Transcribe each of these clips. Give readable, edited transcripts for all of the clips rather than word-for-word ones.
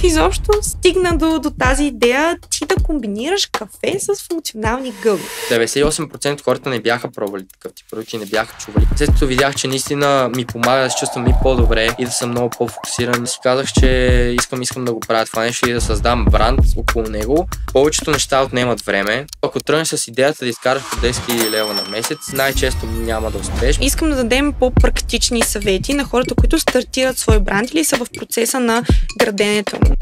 как изобщо стигна до тази идея ти да комбинираш кафе с функционални гъби? 98% от хората не бяха пробвали такъв тип продукти, не бяха чували. След като видях, че наистина ми помага да се чувствам и по-добре и да съм много по-фокусиран, си казах, че искам да го правя това нещо и да създам бранд около него. Повечето неща отнемат време. Ако тръгнеш с идеята да изкараш по 10 000 лева на месец, най-често няма да успееш. Искам да дадем по-практични съвети на хората, които стартират свой бранд или са в процеса на граденето му.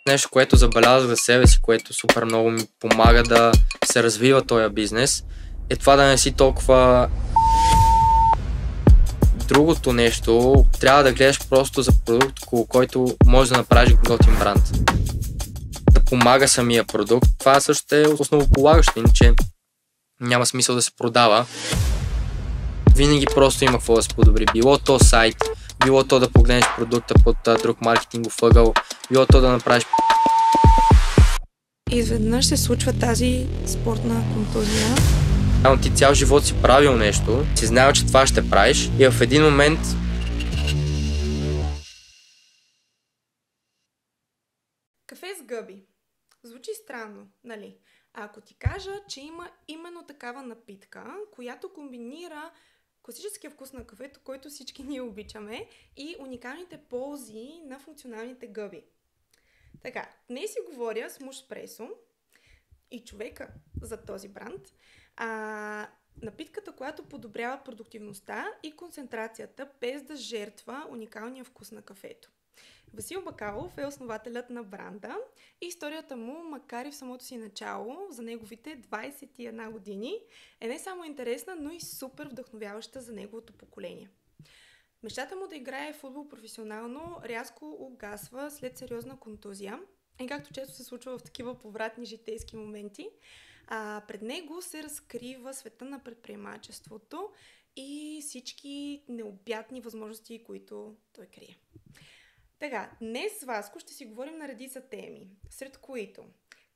Нещо, което забелязвах за себе си, което супер много ми помага да се развива този бизнес, е това да не си толкова... Другото нещо, трябва да гледаш просто за продукт, около който можеш да направиш готин бранд. Да помага самия продукт. Това също е основополагащо, иначе няма смисъл да се продава. Винаги просто има какво да се подобри. Било то сайт, било то да погледнеш продукта под друг маркетингов ъгъл, било то да направиш... Изведнъж се случва тази спортна контузия. Ти цял живот си правил нещо, си знаел, че това ще правиш и в един момент... Кафе с гъби. Звучи странно, нали? А ако ти кажа, че има именно такава напитка, която комбинира класическия вкус на кафето, който всички ние обичаме, и уникалните ползи на функционалните гъби. Така, днес си говоря с Мушпресо и човека за този бранд. Напитката, която подобрява продуктивността и концентрацията, без да жертва уникалния вкус на кафето. Васил Бакалов е основателят на бранда и историята му, макар и в самото си начало, за неговите 21 години, е не само интересна, но и супер вдъхновяваща за неговото поколение. Мечтата му да играе футбол професионално рязко угасва след сериозна контузия и както често се случва в такива повратни житейски моменти, пред него се разкрива света на предприемачеството и всички необятни възможности, които той крие. Така, днес с Васко ще си говорим на редица теми, сред които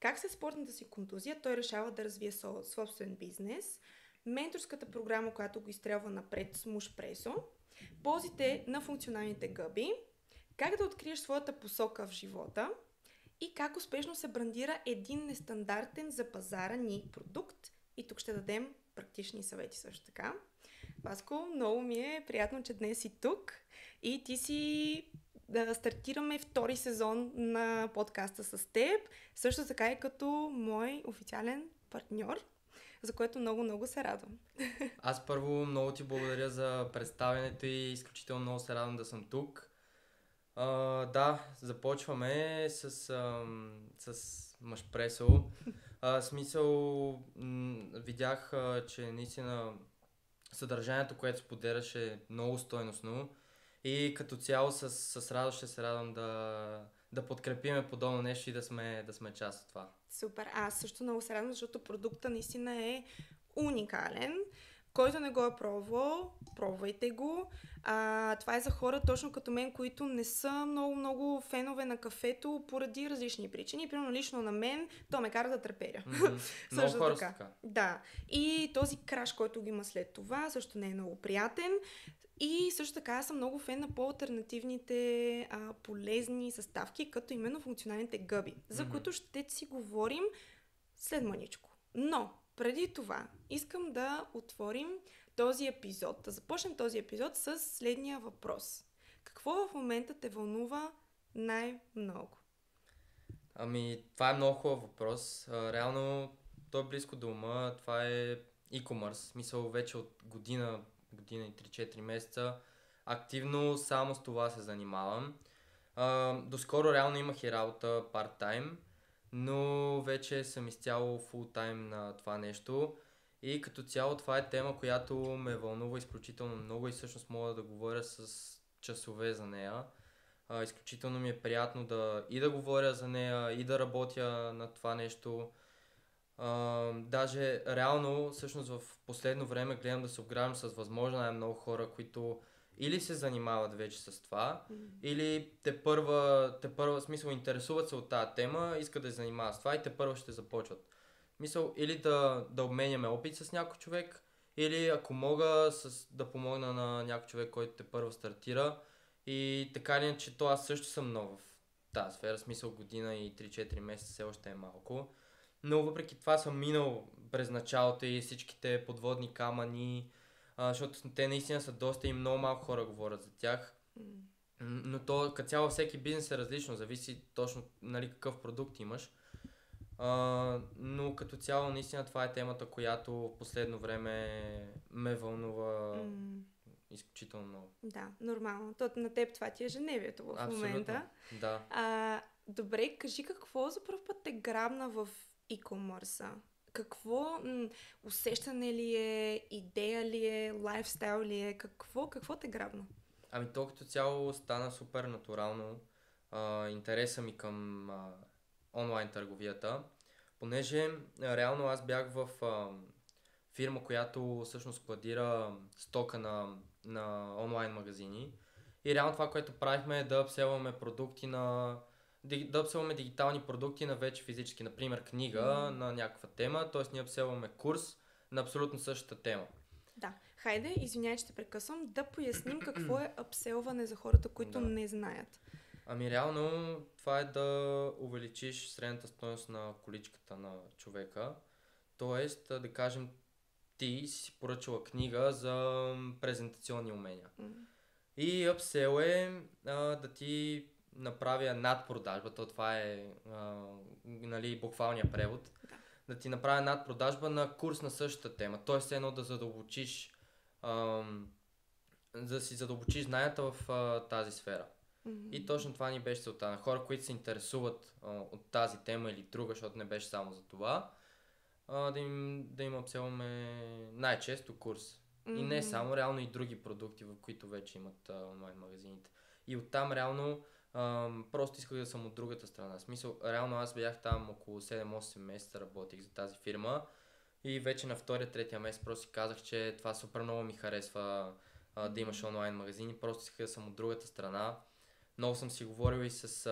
как след спортната си контузия той решава да развие собствен бизнес, менторската програма, която го изстрелва напред с Мушпресо, ползите на функционалните гъби, как да откриеш своята посока в живота и как успешно се брандира един нестандартен за пазара ни продукт. И тук ще дадем практични съвети също така. Васко, много ми е приятно, че днес си тук и ти си да стартираме втори сезон на подкаста с теб, също така и като мой официален партньор, за което много се радвам. Аз първо много ти благодаря за представянето и изключително много се радвам да съм тук. Да, започваме с Мушпресо. Смисъл, видях, че наистина съдържанието, което споделяше е много стойностно и като цяло с радост ще се радвам да подкрепиме подобно нещо и да сме част от това. Супер, аз също много се радвам, защото продуктът наистина е уникален. Който не го е пробвал, пробвайте го. Това е за хора точно като мен, които не са много фенове на кафето поради различни причини. Примерно лично на мен, то ме кара да треперя. Много хора така. Да. И този краш, който го има след това, също не е много приятен. И също така аз съм много фен на по-алтернативните полезни съставки, като именно функционалните гъби, за които ще си говорим след мъничко. Но преди това искам да отворим този епизод, да започнем този епизод с следния въпрос. Какво в момента те вълнува най-много? Това е много хубав въпрос. Реално той е близко до ума. Това е e-commerce. Мисъл вече от година и 3-4 месеца. Активно само с това се занимавам. Доскоро реално имах и работа part-time, но вече съм изцяло full-time на това нещо и като цяло това е тема, която ме вълнува изключително много и всъщност мога да говоря с часове за нея. Изключително ми е приятно да говоря за нея и да работя на това нещо. Даже реално всъщност в последно време гледам да се обгрявам с възможно най-много хора, които или се занимават вече с това, или те първа смисъл интересуват се от тази тема, искат да се занимават с това и те първа ще започват. Мисъл, или да обменяме опит с някой човек, или ако мога да помогна на някой човек, който те първа стартира. И така ли, че то аз също съм нов в тази сфера, смисъл година и 3-4 месеца все още е малко. Но въпреки това съм минал през началото и всичките подводни камъни, защото те наистина са доста и много малко хора говорят за тях. Но то като цяло всеки бизнес е различно, зависи точно нали, какъв продукт имаш. Но като цяло наистина това е темата, която в последно време ме вълнува изключително много. Да, нормално. На теб това ти е ежедневието в Абсолютно, момента. Да. Добре, кажи какво за първ път те грабна в e-commerce-а? Какво усещане ли е, идея ли е, лайфстайл ли е? Какво те грабна? Ами то като цяло стана супер натурално интереса ми към онлайн търговията, понеже реално аз бях в фирма, която всъщност складира стока на онлайн магазини и реално това, което правихме е да апселваме продукти да апселваме дигитални продукти на вече физически, например книга на някаква тема, т.е. ние апселваме курс на абсолютно същата тема. Да. Хайде, извинявай, че те прекъсвам, да поясним какво е апселване за хората, които не знаят. Ами реално това е да увеличиш средната стойност на количката на човека. Тоест, да кажем, ти си поръчала книга за презентационни умения. И апсел е да ти направя надпродажба, то това е нали, буквалния превод. Да ти направя надпродажба на курс на същата тема. Тоест едно да задълбочиш да си задълбочиш знанията в тази сфера. И точно това ни беше целта на хора, които се интересуват от тази тема или друга, защото не беше само за това, да им апселваме най-често курс. И не само, реално и други продукти, в които вече имат онлайн магазините. И оттам реално просто исках да съм от другата страна. В смисъл, реално аз бях там около 7-8 месеца, работих за тази фирма и вече на втория-третия месец просто си казах, че това супер много ми харесва да имаш онлайн магазини, просто исках да съм от другата страна. Много съм си говорил и с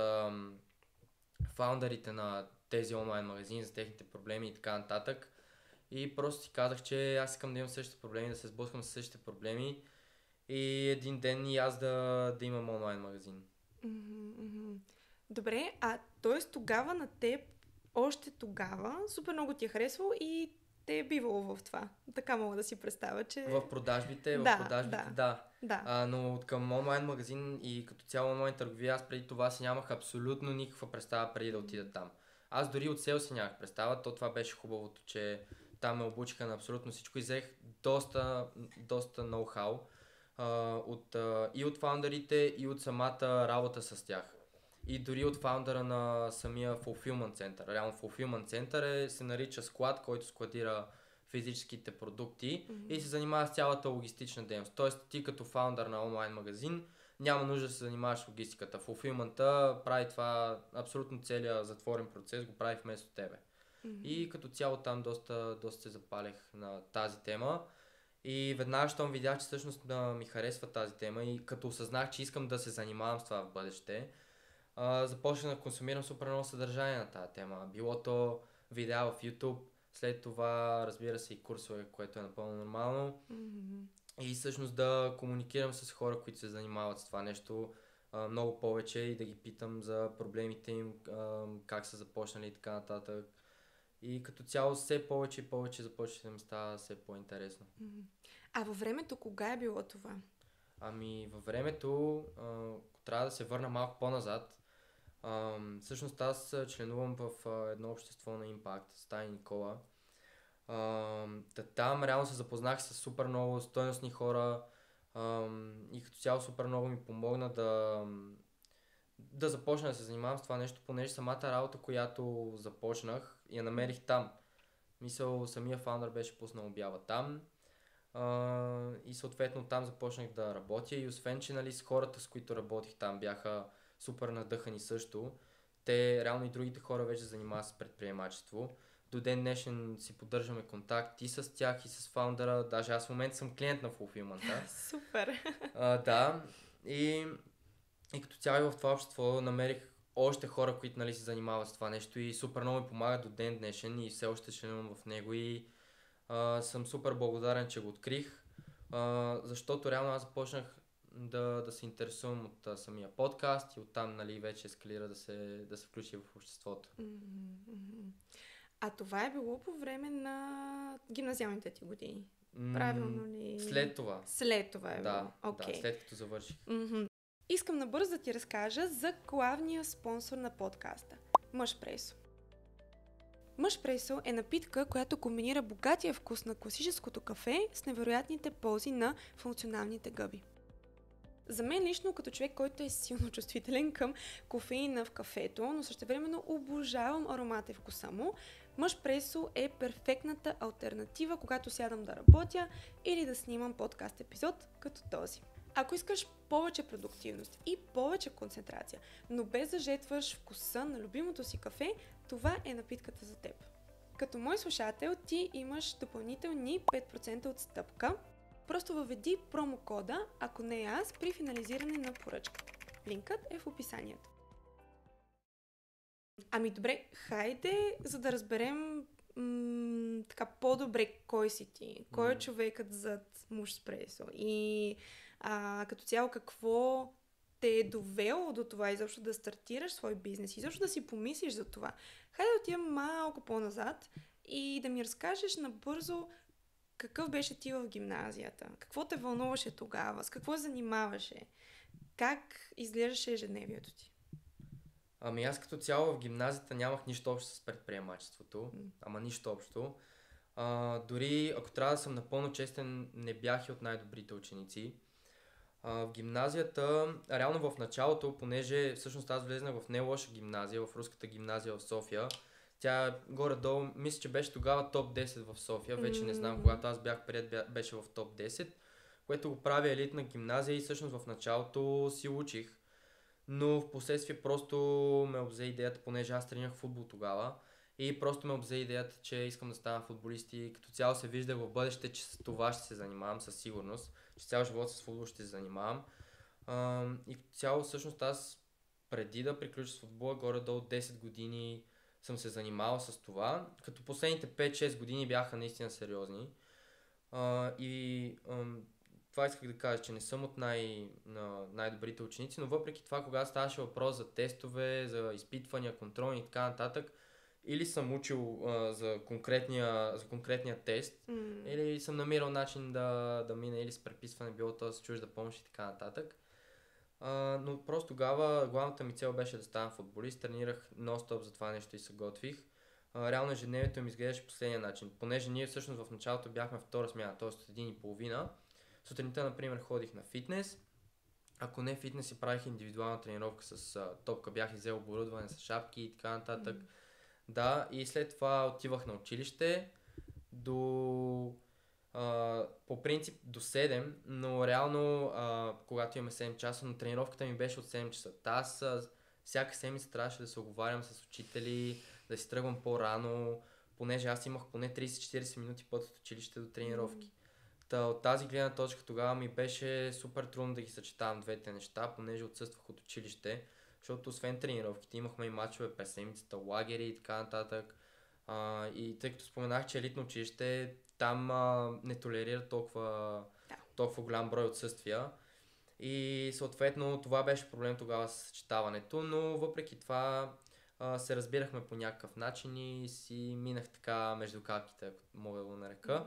фаундърите на тези онлайн магазини за техните проблеми и така нататък. И просто си казах, че аз искам да имам същите проблеми, да се сблъскам с същите проблеми и един ден и аз да имам онлайн магазин. Добре, т.е. тогава на теб, още тогава, супер много ти е харесвало и те е бивало в това. Така мога да си представя, че... В продажбите, да. Но към онлайн магазин и като цяло онлайн търговия, аз преди това си нямах абсолютно никаква представа преди да отида там. Аз дори от селс си нямах представа, то това беше хубавото, че там ме обучиха на абсолютно всичко и взех доста ноу-хау и от фаундърите, и от самата работа с тях. И дори от фаундъра на самия Fulfillment Center. Реално Fulfillment Center се нарича склад, който складира физическите продукти и се занимава с цялата логистична дейност. Тоест ти като фаундър на онлайн магазин няма нужда да се занимаваш с логистиката. Fulfillment прави това абсолютно целият затворен процес, го прави вместо тебе. И като цяло там доста се запалех на тази тема. И веднага, щом видях, че всъщност ми харесва тази тема и като осъзнах, че искам да се занимавам с това в бъдеще, започнах да консумирам супер много съдържание на тази тема. Било то видеа в YouTube, след това разбира се и курсове, което е напълно нормално. И всъщност да комуникирам с хора, които се занимават с това нещо много повече и да ги питам за проблемите им, как са започнали и така нататък. И като цяло все повече и повече започва да ми става все по-интересно. А във времето кога е било това? Ами във времето трябва да се върна малко по-назад. Всъщност аз членувам в едно общество на Impact, Стая Никола. Там реално се запознах с супер много стойностни хора и като цяло супер много ми помогна да започна да се занимавам с това нещо, понеже самата работа, която започнах, я намерих там. Мисъл, самия фаундър беше пуснал обява там и съответно там започнах да работя и освен, че нали, с хората, с които работих там бяха супер надъхани също, те реално и другите хора вече занимават с предприемачество. До ден днешен си поддържаме контакт и с тях, и с фаундъра. Даже аз в момента съм клиент на Fulfillment. Супер! Да. И като цяло в това общество намерих още хора, които нали, се занимават с това нещо и супер много ми помагат до ден днешен и все още членувам в него и съм супер благодарен, че го открих, защото реално аз започнах да се интересувам от самия подкаст и оттам, нали, вече ескалира да се включи в обществото. А това е било по време на гимназиалните ти години? Правилно ли? След това. След това е било. Да, след като завърших. Искам набързо да ти разкажа за главния спонсор на подкаста – Мъшпресо. Мъшпресо е напитка, която комбинира богатия вкус на класическото кафе с невероятните ползи на функционалните гъби. За мен лично, като човек, който е силно чувствителен към кофеина в кафето, но същевременно обожавам аромата и вкуса му, Мъшпресо е перфектната алтернатива, когато сядам да работя или да снимам подкаст епизод като този. Ако искаш повече продуктивност и повече концентрация, но без да жетваш вкуса на любимото си кафе, това е напитката за теб. Като мой слушател ти имаш допълнителни 5% отстъпка. Просто въведи промокода, ако не аз, при финализиране на поръчката. Линкът е в описанието. Ами добре, хайде, за да разберем така по-добре кой си ти, кой е човекът зад Мъшпресо и като цяло какво те е довело до това изобщо да стартираш свой бизнес, изобщо да си помислиш за това. Хайде да отидем малко по-назад и да ми разкажеш набързо какъв беше ти в гимназията, какво те вълнуваше тогава, с какво занимаваше, как изглеждаше ежедневието ти. Ами аз като цяло в гимназията нямах нищо общо с предприемачеството, ама нищо общо. Дори, ако трябва да съм напълно честен, не бях и от най-добрите ученици. В гимназията, реално в началото, понеже всъщност аз влезнах в не лоша гимназия, в руската гимназия в София, тя горе-долу, мисля, че беше тогава топ 10 в София, вече не знам, когато аз бях пред, беше в топ 10, което го прави елитна гимназия и всъщност в началото си учих. Но в последствие просто ме обзе идеята, понеже аз тренирах футбол тогава и просто ме обзе идеята, че искам да стана футболист и като цяло се виждах в бъдеще, че с това ще се занимавам със сигурност, че цял живот с футбол ще се занимавам. И като цяло всъщност аз преди да приключа с футбола, горе-долу 10 години съм се занимавал с това, като последните 5-6 години бяха наистина сериозни. Това исках да кажа, че не съм от най-добрите ученици, но въпреки това, когато ставаше въпрос за тестове, за изпитвания, контролни и така нататък, или съм учил за конкретния тест, или съм намирал начин да мина или с преписване, било то с чужда помощ и така нататък. Но просто тогава главната ми цел беше да стана футболист, тренирах нон-стоп за това нещо и се готвих. Реално ежедневието ми изглеждаше последния начин, понеже ние всъщност в началото бяхме втора смяна, т.е. от 1,5. Сутринта, например, ходих на фитнес. Ако не фитнес, си правих индивидуална тренировка с топка, бях иззел оборудване с шапки и така нататък. Да, и след това отивах на училище по принцип до 7, но реално когато имаме 7 часа, но тренировката ми беше от 7 часа. Аз всяка седмица трябваше да се оговарям с учители, да си тръгвам по-рано, понеже аз имах поне 30-40 минути път от училище до тренировки. От тази гледна точка тогава ми беше супер трудно да ги съчетавам двете неща, понеже отсъствах от училище, защото освен тренировките имахме и мачове през седмицата, лагери и така нататък. И тъй като споменах, че елитно училище, там не толерира толкова голям брой отсъствия. И съответно това беше проблем тогава с съчетаването, но въпреки това се разбирахме по някакъв начин и си минах така между капките, ако мога да го нарека.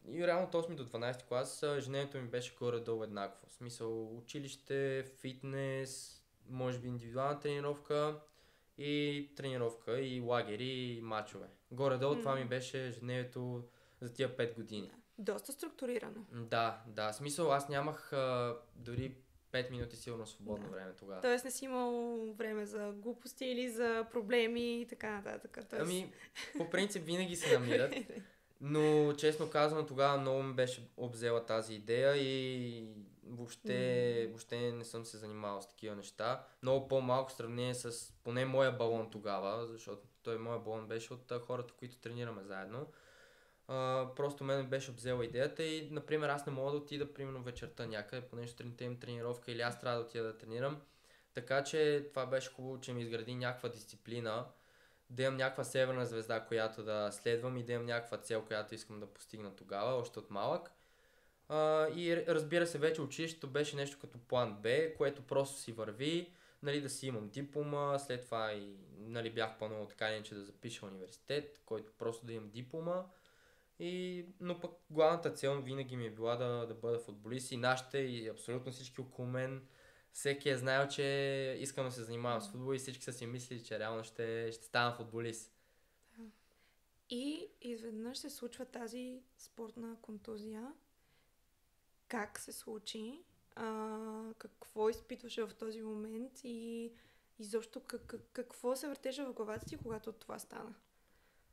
И реално от 8 до 12 клас ежедневието ми беше горе-долу еднакво. В смисъл училище, фитнес, може би индивидуална тренировка и лагери и мачове. Горе-долу това ми беше ежедневието за тия 5 години. Доста структурирано. Да. В смисъл аз нямах дори 5 минути сигурно свободно време тогава. Тоест не си имал време за глупости или за проблеми и така нататък. Ами, по принцип винаги се намират. Но честно казано, тогава много ми беше обзела тази идея и въобще не съм се занимавал с такива неща. Много по-малко в сравнение с поне моя балон тогава, защото моя балон беше от хората, които тренираме заедно. Просто мен беше обзела идеята и, например, аз не мога да отида примерно вечерта някъде, понеже сутринта имам тренировка или аз трябва да отида да тренирам. Така че това беше хубаво, че ми изгради някаква дисциплина, да имам някаква северна звезда, която да следвам и да имам някаква цел, която искам да постигна тогава, още от малък. И разбира се, вече училището беше нещо като план Б, което просто си върви, нали, да си имам диплома, след това и нали, бях планувал така иначе да запиша университет, който просто да имам диплома. Но пък главната цел винаги ми е била да бъда футболист и нашите и абсолютно всички около мен. Всеки е знаел, че искам да се занимавам с футбол и всички са си мислили, че реално ще стана футболист. И изведнъж се случва тази спортна контузия. Как се случи? Какво изпитваше в този момент и изобщо какво се въртеше в главата ти, когато това стана?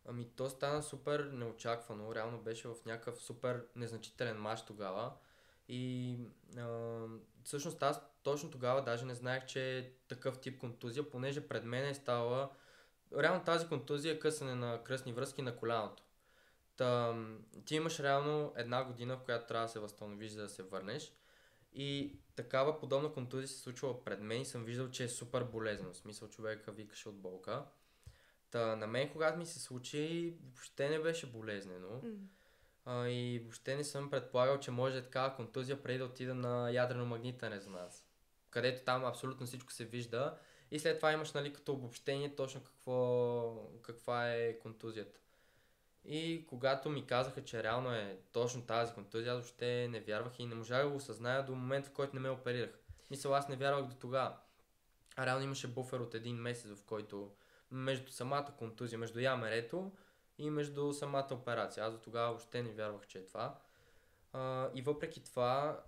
Ами то стана супер неочаквано, реално беше в някакъв супер незначителен мач тогава и всъщност аз точно тогава даже не знаех, че е такъв тип контузия, понеже пред мен е ставала реално тази контузия е късане на кръстни връзки на коляното. Ти имаш реално една година, в която трябва да се възстановиш, за да се върнеш. И такава подобна контузия се случва пред мен и съм виждал, че е супер болезнено. В смисъл, човека викаше от болка. На мен, когато ми се случи, въобще не беше болезнено. И въобще не съм предполагал, че може да е такава контузия преди да отида на ядрено-магнитен резонанс. Където там абсолютно всичко се вижда. И след това имаш, нали, като обобщение точно каква е контузията. И когато ми казаха, че реално е точно тази контузия, аз въобще не вярвах и не можах да го осъзная до момента, в който не ме оперирах. Мисля, аз не вярвах до тогава. А реално имаше буфер от един месец, в който между самата контузия, между ямерето и между самата операция. Аз до тогава въобще не вярвах, че е това. И въпреки това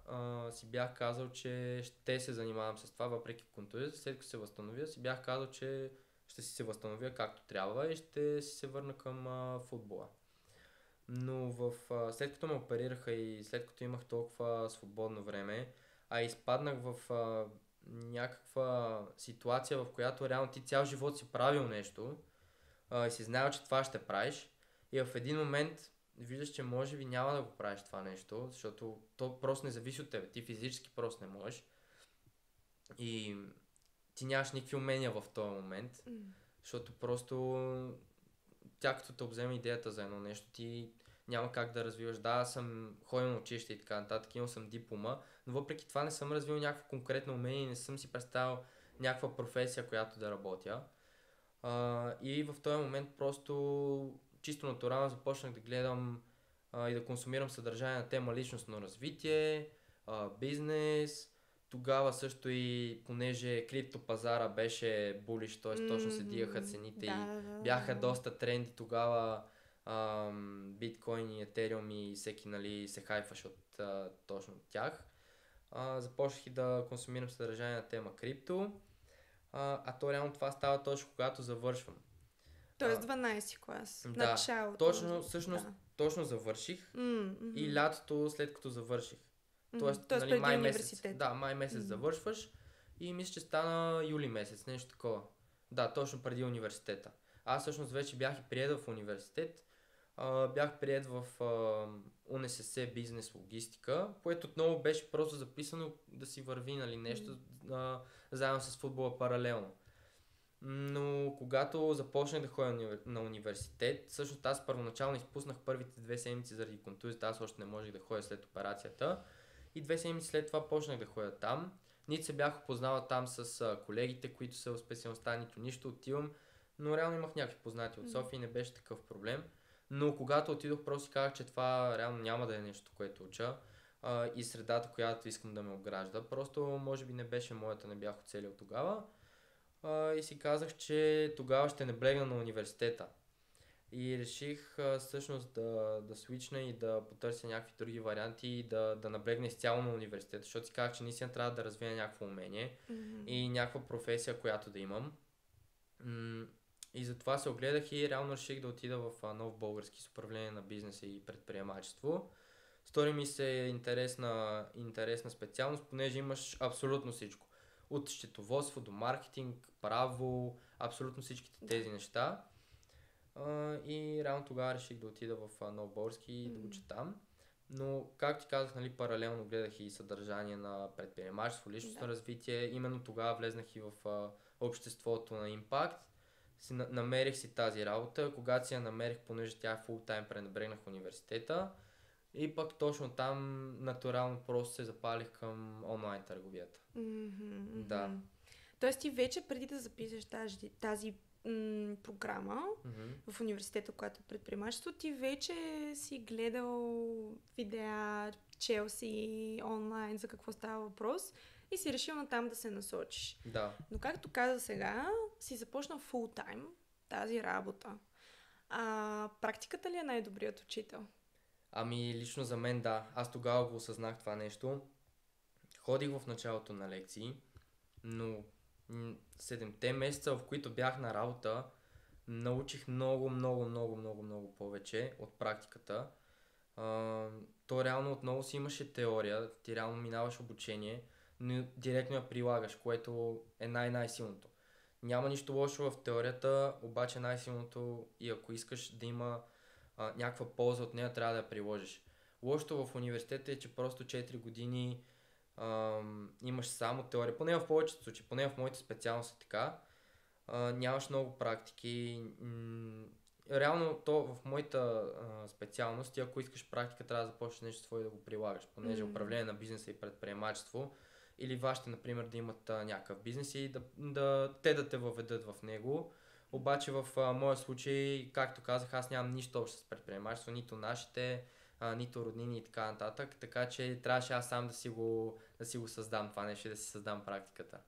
си бях казал, че ще се занимавам с това, въпреки контузията. След като се възстановя, си бях казал, че ще си се възстановя както трябва и ще си се върна към футбола. Но след като ме оперираха и след като имах толкова свободно време, изпаднах в някаква ситуация, в която реално ти цял живот си правил нещо и си знаел, че това ще правиш и в един момент виждаш, че може би няма да го правиш това нещо, защото то просто не зависи от тебе. Ти физически просто не можеш. И ти нямаш никакви умения в този момент, защото просто тя като те обземе идеята за едно нещо, ти няма как да развиваш. Да, аз съм ходил на училище и така нататък, имал съм диплома, но въпреки това не съм развил някакво конкретно умение и не съм си представил някаква професия, която да работя. И в този момент просто чисто натурално започнах да гледам и да консумирам съдържание на тема личностно развитие, бизнес. Тогава също и понеже криптопазара беше булиш, т.е. точно се дигаха цените и бяха доста тренди тогава биткоин и етериум и всеки, нали, се хайфаше от точно от тях. Започнах и да консумирам съдържание на тема крипто, то реално това става точно когато завършвам. Тоест 12 клас, да, началото. Точно, всъщност, точно завърших и лятото след като завърших. Тоест нали, май месец. Да, май месец завършваш и мисля, че стана юли месец, нещо такова. Да, точно преди университета. Аз всъщност вече бях и приед в университет. Бях приед в УНСС бизнес логистика, което отново беше просто записано да си върви, нали, нещо заедно с футбола паралелно. Но когато започнах да ходя на университет, всъщност аз първоначално изпуснах първите 2 седмици заради контузията, аз още не можех да ходя след операцията. И 2 седмици след това почнах да ходя там. Нито се бях опознал там с колегите, които са в специалността, нито нищо, отивам. Но реално имах някакви познати от София и не беше такъв проблем. Но когато отидох, просто си казах, че това реално няма да е нещо, което уча. И средата, която искам да ме обгражда. Просто може би не беше моята, не бях оцелил тогава. И си казах, че тогава ще наблегна на университета. И реших всъщност да свична и да потърся някакви други варианти и да наблегна изцяло на университета, защото си казах, че наистина трябва да развия някакво умение и някаква професия, която да имам. И затова се огледах и реално реших да отида в Нов български с управление на бизнеса и предприемачество. Стори ми се интересна специалност, понеже имаш абсолютно всичко. От счетоводство до маркетинг, право, абсолютно всичките тези неща. И реално тогава реших да отида в Нов български и да уча там. Но, както ти казах, нали, паралелно гледах и съдържание на предприемачество, личностно развитие. Именно тогава влезнах и в обществото на Impact. Намерих си тази работа. Когато си я намерих, понеже тя е фултайм, пренебрегнах университета. И пък точно там натурално просто се запалих към онлайн търговията. Да. Тоест ти вече преди да запишеш тази програма в университета, която е предприемачество, ти вече си гледал видеа, чел си онлайн за какво става въпрос и си решил натам да се насочиш. Да. Но както каза сега, си започнал фултайм тази работа. Практиката ли е най-добрият учител? Ами лично за мен да. Аз тогава го осъзнах това нещо. Ходих в началото на лекции, но 7-те месеца, в които бях на работа, научих много повече от практиката. То реално отново си имаше теория, ти реално минаваш обучение, но директно я прилагаш, което е най-силното. Няма нищо лошо в теорията, обаче най-силното и ако искаш да има някаква полза от нея, трябва да я приложиш. Лошото в университета е, че просто 4 години имаш само теория, поне в повечето случаи, поне в моите специалности така, нямаш много практики. Реално то в моята специалност, ако искаш практика, трябва да започнеш нещо свое да го прилагаш, понеже управление на бизнеса и предприемачество, или вашите, например, да имат някакъв бизнес и да те въведат в него. Обаче в моя случай, както казах, аз нямам нищо общо с предприемачество, нито нашите, нито роднини и така нататък, така че трябваше аз сам да си го създам това нещо и да си създам практиката.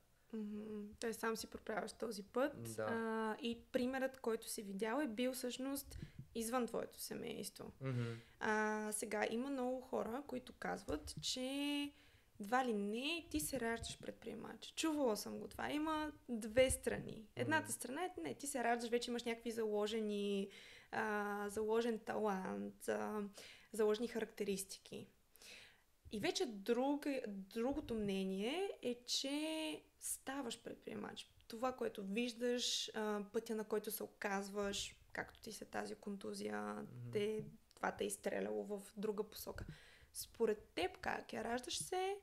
Той сам си проправяш този път. Да. И примерът, който си видял, е бил всъщност извън твоето семейство. Сега има много хора, които казват, че едва ли не ти се раждаш предприемач. Чувала съм го това. Има две страни. Едната страна е, не, ти се раждаш, вече имаш някакви заложен талант, заложени характеристики. И вече другото мнение е, че ставаш предприемач. Това, което виждаш, пътя на който се оказваш, както ти се тази контузия, това те е изстреляло в друга посока. Според теб как я раждаш се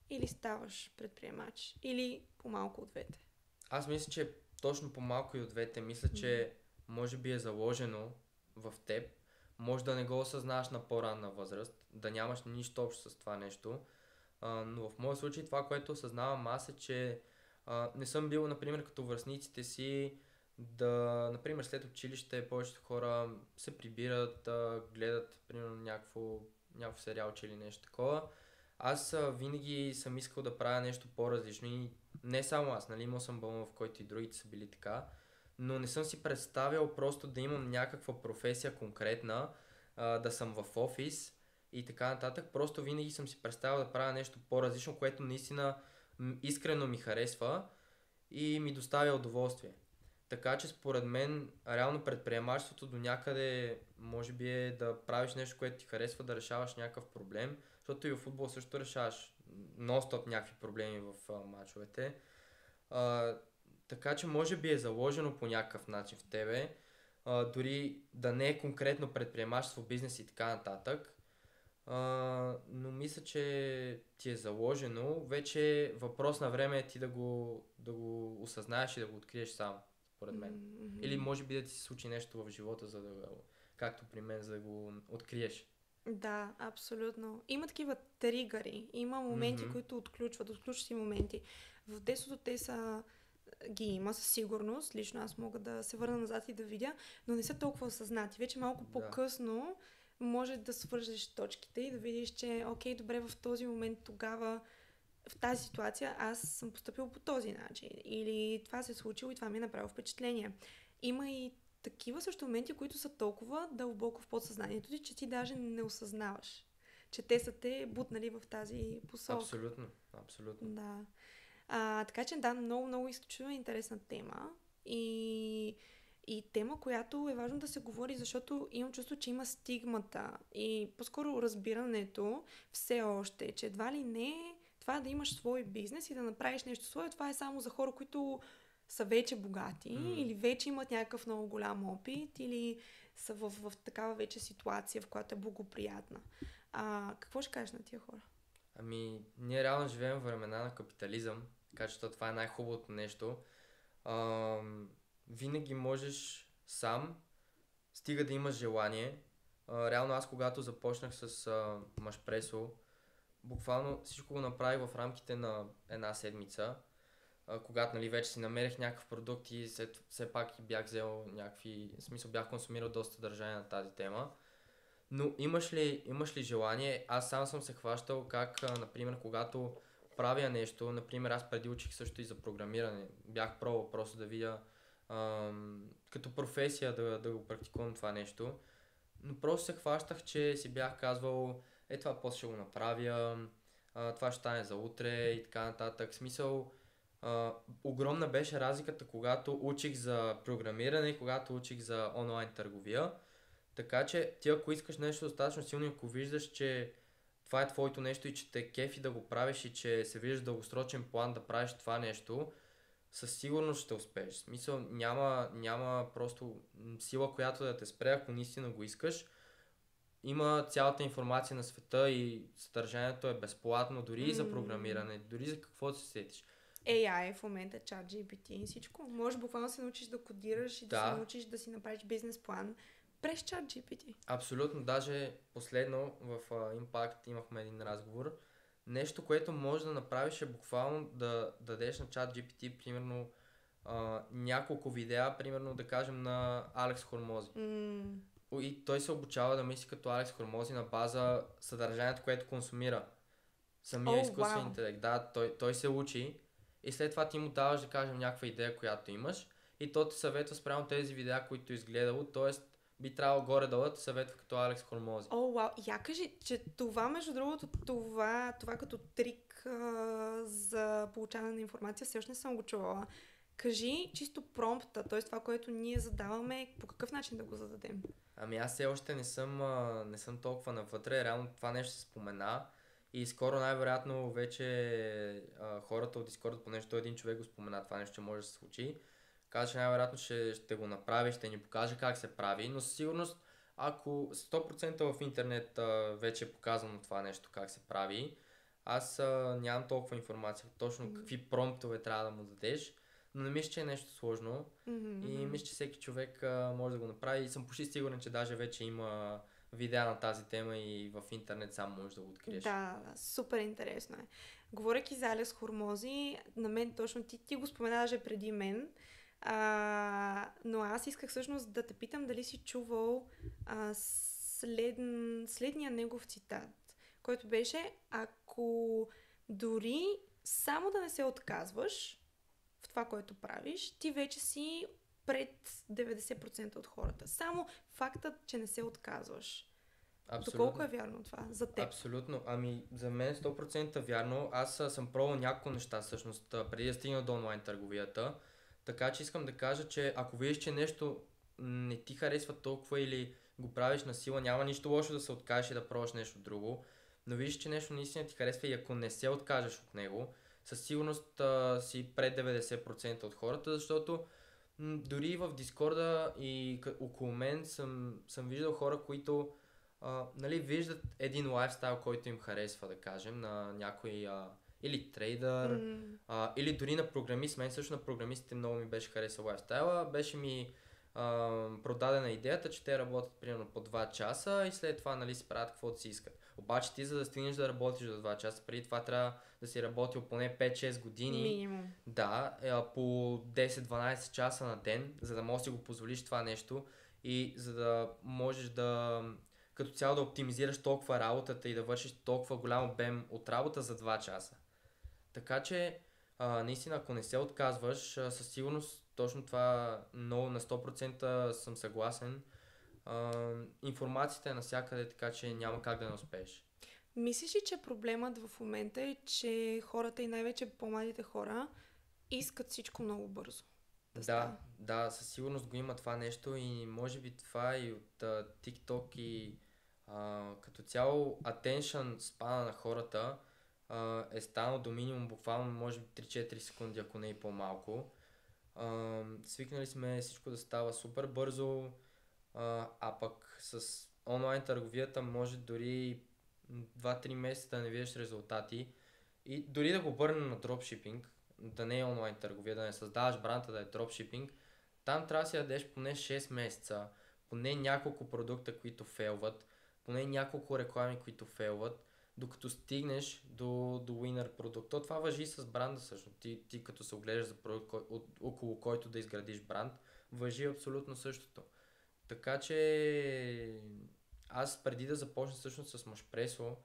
или ставаш предприемач? Или по-малко от двете? Аз мисля, че точно по-малко и от двете. Мисля, че може би е заложено в теб. Може да не го осъзнаваш на по-ранна възраст, да нямаш нищо общо с това нещо. Но в моя случай това, което осъзнавам аз е, че не съм бил, например, като връстниците си, например, след училище повечето хора се прибират, гледат, примерно, някакво сериалче или нещо такова. Аз винаги съм искал да правя нещо по-различно и не само аз, нали, имал съм балон, в който и другите са били така, но не съм си представял просто да имам някаква професия конкретна, да съм в офис и така нататък. Просто винаги съм си представял да правя нещо по-различно, което наистина искрено ми харесва и ми доставя удоволствие. Така че според мен реално предприемачеството до някъде може би е да правиш нещо, което ти харесва, да решаваш някакъв проблем, защото и в футбол също решаваш нон-стоп някакви проблеми в мачовете. Така че може би е заложено по някакъв начин в тебе, дори да не е конкретно предприемачество, бизнес и така нататък, но мисля, че ти е заложено, вече е въпрос на време е ти да го осъзнаеш и да го откриеш сам, според мен. Или може би да ти се случи нещо в живота, както при мен, за да го откриеш. Да, абсолютно. Има такива тригъри, има моменти, които отключват си моменти. В детството те ги има със сигурност, лично аз мога да се върна назад и да видя, но не са толкова осъзнати. Вече малко по-късно може да свържеш точките и да видиш, че окей, добре, в този момент тогава, в тази ситуация аз съм поступил по този начин. Или това се е случило и това ми е направило впечатление. Има и такива също моменти, които са толкова дълбоко в подсъзнанието ти, че ти даже не осъзнаваш, че те са те бутнали в тази посока. Абсолютно. Да. Така че да, много изключително интересна тема и тема, която е важно да се говори, защото имам чувство, че има стигмата и по-скоро разбирането все още, че едва ли не това да имаш свой бизнес и да направиш нещо свое, това е само за хора, които са вече богати или вече имат някакъв много голям опит или са в такава вече ситуация, в която е благоприятна. Какво ще кажеш на тия хора? Ами, ние реално живеем в времена на капитализъм, така че това е най-хубавото нещо. Винаги можеш сам, стига да имаш желание, Реално аз когато започнах с Машпресо, буквално всичко го направих в рамките на една седмица. Когато нали, вече си намерих някакъв продукт и все пак и бях взел някакви, в смисъл бях консумирал доста съдържание на тази тема. Но имаш ли желание? Аз сам съм се хващал как, например, когато правя нещо, например, аз преди учих също и за програмиране. Бях пробвал просто да видя като професия да го практикувам това нещо. Но просто се хващах, че си бях казвал, това после ще го направя, това ще стане за утре и така нататък. В смисъл, огромна беше разликата, когато учих за програмиране и когато учих за онлайн търговия. Така че ти ако искаш нещо достатъчно силно, ако виждаш, че това е твоето нещо и че те кефи да го правиш и че се виждаш дългосрочен план да правиш това нещо, със сигурност ще успееш. В смисъл няма просто сила, която да те спре, ако наистина го искаш. Има цялата информация на света и съдържанието е безплатно, дори и за програмиране, дори за каквото се сетиш. AI в момента, ChatGPT и всичко. Можеш буквално да се научиш да кодираш и да се научиш да си направиш бизнес план през ChatGPT. Абсолютно, даже последно в Impact имахме един разговор. Нещо, което може да направиш е буквално да дадеш на ChatGPT, примерно, няколко видеа, примерно да кажем на Алекс Хормози. И той се обучава да мисли като Алекс Хормози на база съдържанието, което консумира. Самия изкуствен интелект. Да, той се учи и след това ти му даваш да кажем някаква идея, която имаш и то те съветва спрямо тези видеа, които изгледало, т.е. би трябвало горе-долу да те съветва като Алекс Хормози. Я кажи, че това между другото, това като трик за получаване на информация, все още не съм го чувала. Кажи чисто промпта, т.е. това, което ние задаваме, по какъв начин да го зададем? Ами аз все още не съм толкова навътре, реално това нещо се спомена и скоро най-вероятно вече хората от Discord, понеже един човек го спомена, това нещо може да се случи. Каза, че най-вероятно ще го направи, ще ни покаже как се прави, но със сигурност ако 100% в интернет вече е показано това нещо как се прави, аз нямам толкова информация, точно какви промптове трябва да му дадеш, но не мисля, че е нещо сложно и мисля, че всеки човек може да го направи и съм почти сигурен, че даже вече има видеа на тази тема и в интернет сам можеш да го откриеш. Да, супер интересно е. Говорейки за Алекс Хормози, на мен точно ти го спомена даже преди мен, но аз исках всъщност да те питам дали си чувал следния негов цитат, който беше: ако дори само да не се отказваш в това, което правиш, ти вече си пред 90% от хората. Само фактът, че не се отказваш. Абсолютно. Доколко е вярно това за теб? Абсолютно. Ами за мен 100% вярно. Аз съм пробвал няколко неща всъщност преди да стигна до онлайн търговията. Така че искам да кажа, че ако видиш, че нещо не ти харесва толкова или го правиш на сила, няма нищо лошо да се откажеш и да пробваш нещо друго. Но видиш, че нещо наистина ти харесва и ако не се откажеш от него, със сигурност си пред 90% от хората, защото дори в Дискорда и около мен съм виждал хора, които виждат един лайфстайл, който им харесва, да кажем, на някой или трейдър, или дори на програмист. Мен също на програмистите много ми беше харесал лайфстайла. Беше ми продадена идеята, че те работят примерно по 2 часа и след това си правят каквото си искат. Обаче ти, за да стигнеш да работиш до 2 часа, преди това трябва да си работил поне 5-6 години. Минимум. Да, по 10-12 часа на ден, за да можеш да си го позволиш това нещо и за да можеш да като цяло да оптимизираш толкова работата и да вършиш толкова голям обем от работа за 2 часа. Така че, наистина, ако не се отказваш, със сигурност точно това много на 100% съм съгласен. Информацията е навсякъде, така че няма как да не успееш. Мислиш ли, че проблемът в момента е, че хората и най-вече по-младите хора искат всичко много бързо? Да, със сигурност го има това нещо и може би това и от TikTok и като цяло attention span на хората е станал до минимум, буквално може би 3-4 секунди, ако не и по-малко. Свикнали сме всичко да става супер бързо, а пък с онлайн търговията може дори 2-3 месеца да не видиш резултати и дори да го обърнем на дропшипинг, да не е онлайн търговия, да не създаваш бранда, да е дропшипинг, там трябва да си дадеш поне 6 месеца, поне няколко продукта, които фейлват, поне няколко реклами, които фейлват, докато стигнеш до winner продукт. То това важи и с бранда също. Ти като се оглеждаш за продукт, около който да изградиш бранд, важи абсолютно същото. Така че аз преди да започна всъщност с Машпресо,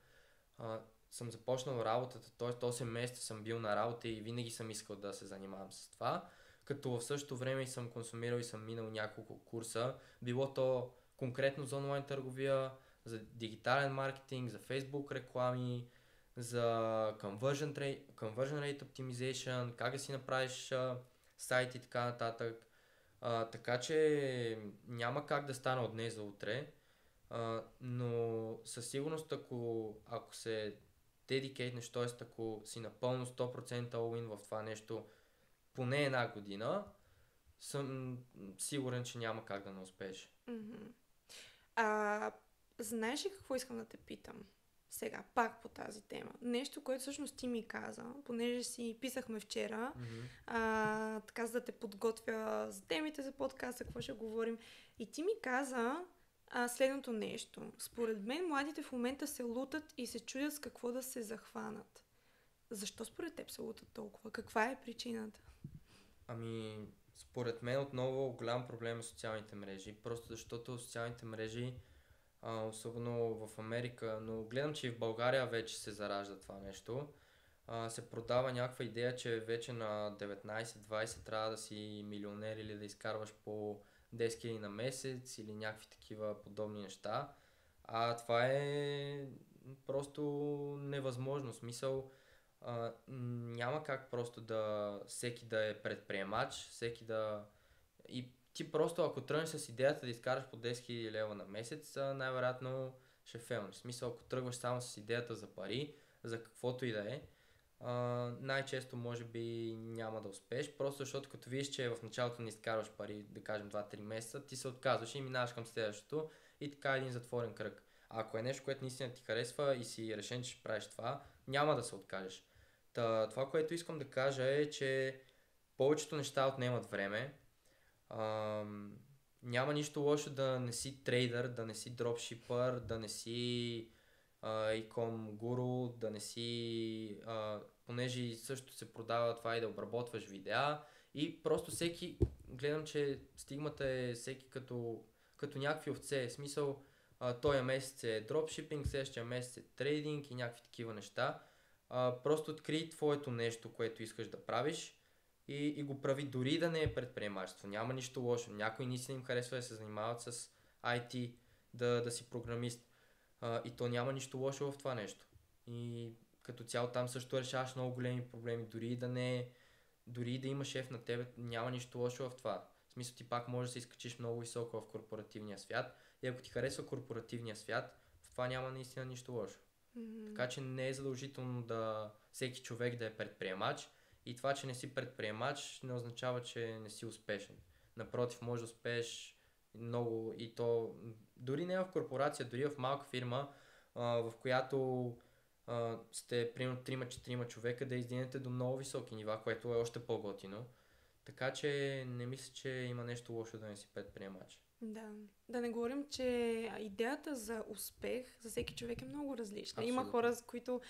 съм започнал работата, т.е. 8 месеца съм бил на работа и винаги съм искал да се занимавам с това, като в същото време съм консумирал и съм минал няколко курса, било то конкретно за онлайн търговия, за дигитален маркетинг, за Facebook реклами, за conversion rate optimization, как да си направиш сайт и така нататък. Така че няма как да стане от днес за утре, но със сигурност ако се дедикейтнеш, т.е. ако си напълно 100% all-in в това нещо поне една година, съм сигурен, че няма как да не успееш. Знаеш ли какво искам да те питам? Сега, пак по тази тема. Нещо, което всъщност ти ми каза, понеже си писахме вчера, така за да те подготвя за темите за подкаста, какво ще говорим. И ти ми каза следното нещо. Според мен младите в момента се лутат и се чудят с какво да се захванат. Защо според теб се лутат толкова? Каква е причината? Според мен отново голям проблем е социалните мрежи. Просто защото социалните мрежи, особено в Америка, но гледам, че и в България вече се заражда това нещо. Се продава някаква идея, че вече на 19-20 трябва да си милионер или да изкарваш по 10 000 на месец или някакви такива подобни неща. Това е просто невъзможно. Смисъл, няма как просто всеки да е предприемач, и ти просто ако тръгнеш с идеята да изкараш по 10 000 лева на месец, най-вероятно ще фейлнеш. В смисъл, ако тръгваш само с идеята за пари, за каквото и да е, най-често може би няма да успееш, просто защото като видиш, че в началото не изкарваш пари, да кажем 2-3 месеца, ти се отказваш и минаваш към следващото и така един затворен кръг. Ако е нещо, което наистина ти харесва и си решен, че ще правиш това, няма да се откажеш. Това, което искам да кажа е, че повечето неща отнемат време. Няма нищо лошо да не си трейдър, да не си дропшипър, да не си икон гуру, да не си, понеже също се продава това и да обработваш видеа и просто всеки, гледам, че стигмата е всеки като някакви овце, в смисъл този месец е дропшипинг, следващия месец е трейдинг и някакви такива неща. Просто открий твоето нещо, което искаш да правиш и го прави, дори да не е предприемачество. Няма нищо лошо. Някои наистина им харесва да се занимават с IT, да си програмист. И то няма нищо лошо в това нещо. И като цяло там също решаваш много големи проблеми. Дори да има шеф на тебе, няма нищо лошо в това. В смисъл, ти пак можеш да се изкачиш много високо в корпоративния свят. И ако ти харесва корпоративния свят, в това няма наистина нищо лошо. Така че не е задължително всеки човек да е предприемач. И това, че не си предприемач, не означава, че не си успешен. Напротив, може да успееш много и то дори не в корпорация, дори в малка фирма, в която сте примерно 3-4 човека, да издигнете до много високи нива, което е още по-готино. Така че не мисля, че има нещо лошо да не си предприемач. Да не говорим, че идеята за успех за всеки човек е много различна. Абсолютно. Има хора, с които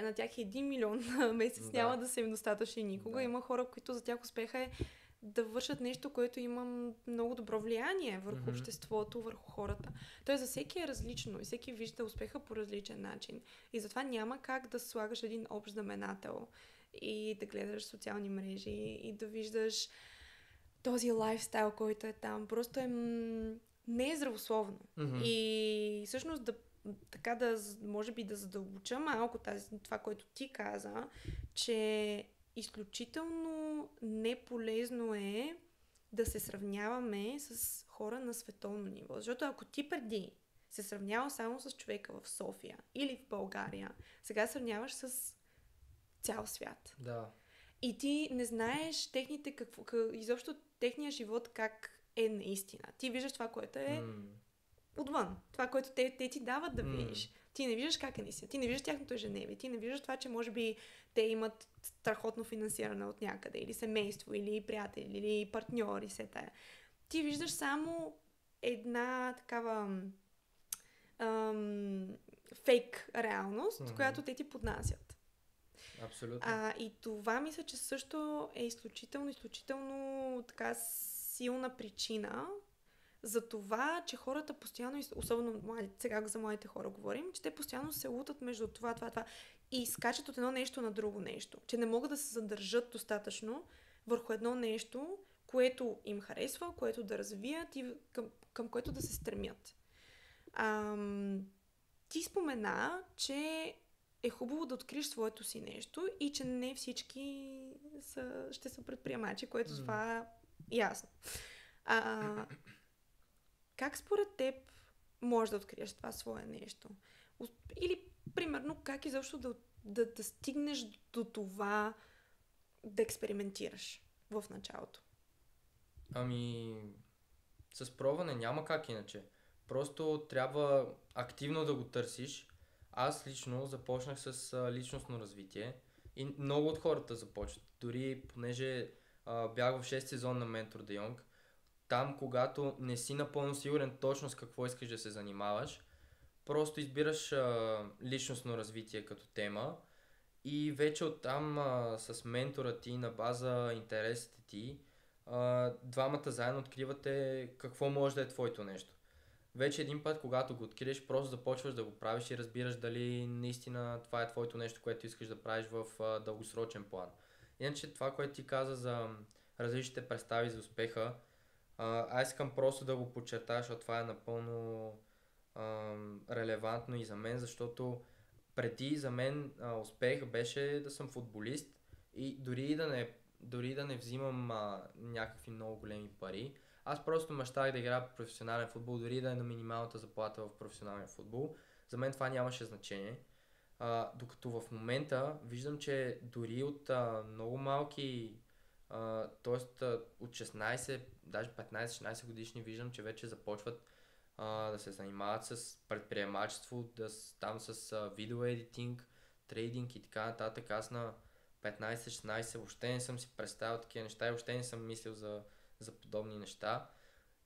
на тях 1 милион на месец няма да са им достатъчни никога. Има хора, които за тях успеха е да вършат нещо, което има много добро влияние върху обществото, върху хората. Тоест за всеки е различно и всеки вижда успеха по различен начин. И затова няма как да слагаш един общ знаменател и да гледаш социални мрежи и да виждаш този лайфстайл, който е там. Просто не е здравословно. И всъщност може би да задълбоча малко това, което ти каза, че изключително неполезно е да се сравняваме с хора на световно ниво. Защото ако ти преди се сравнява само с човека в София или в България, сега сравняваш с цял свят. Да. И ти не знаеш изобщо техния живот как е наистина. Ти виждаш това, което е отвън. Това, което те ти дават да видиш. Ти не виждаш как е наистина. Ти не виждаш тяхното ежедневие. Ти не виждаш това, че може би те имат страхотно финансиране от някъде. Или семейство, или приятели, или партньори, все тая. Ти виждаш само една такава фейк реалност, която те ти поднасят. Абсолютно. И това мисля, че също е изключително така силна причина за това, че хората постоянно, особено сега за младите хора говорим, че те постоянно се лутат между това и скачат от едно нещо на друго нещо. Че не могат да се задържат достатъчно върху едно нещо, което им харесва, което да развият и към което да се стремят. Ти спомена, че е хубаво да откриеш своето си нещо и че не всички ще са предприемачи, което това е ясно. Как според теб можеш да откриеш това свое нещо? Или, примерно, как изобщо да стигнеш до това да експериментираш в началото? С пробване няма как иначе. Просто трябва активно да го търсиш. Аз лично започнах с личностно развитие и много от хората започват. Дори понеже бях в 6 сезон на Ментор Де Йонг, там когато не си напълно сигурен точно с какво искаш да се занимаваш, просто избираш личностно развитие като тема и вече оттам с ментора ти на база интересите ти, двамата заедно откривате какво може да е твоето нещо. Вече един път, когато го откриеш, просто започваш да го правиш и разбираш дали наистина това е твоето нещо, което искаш да правиш в дългосрочен план. Иначе това, което ти каза за различните представи за успеха, аз искам просто да го подчертая, защото това е напълно релевантно и за мен, защото преди за мен успех беше да съм футболист и дори да не взимам някакви много големи пари, аз просто мечтах да играя професионален футбол, дори да е на минималната заплата в професионален футбол. За мен това нямаше значение. Докато в момента виждам, че дори от много малки, т.е. от 16, даже 15-16 годишни виждам, че вече започват да се занимават с предприемачество, там с видеоедитинг, трейдинг и така нататък. Аз на 15-16 въобще не съм си представил такива неща и въобще не съм мислил за подобни неща.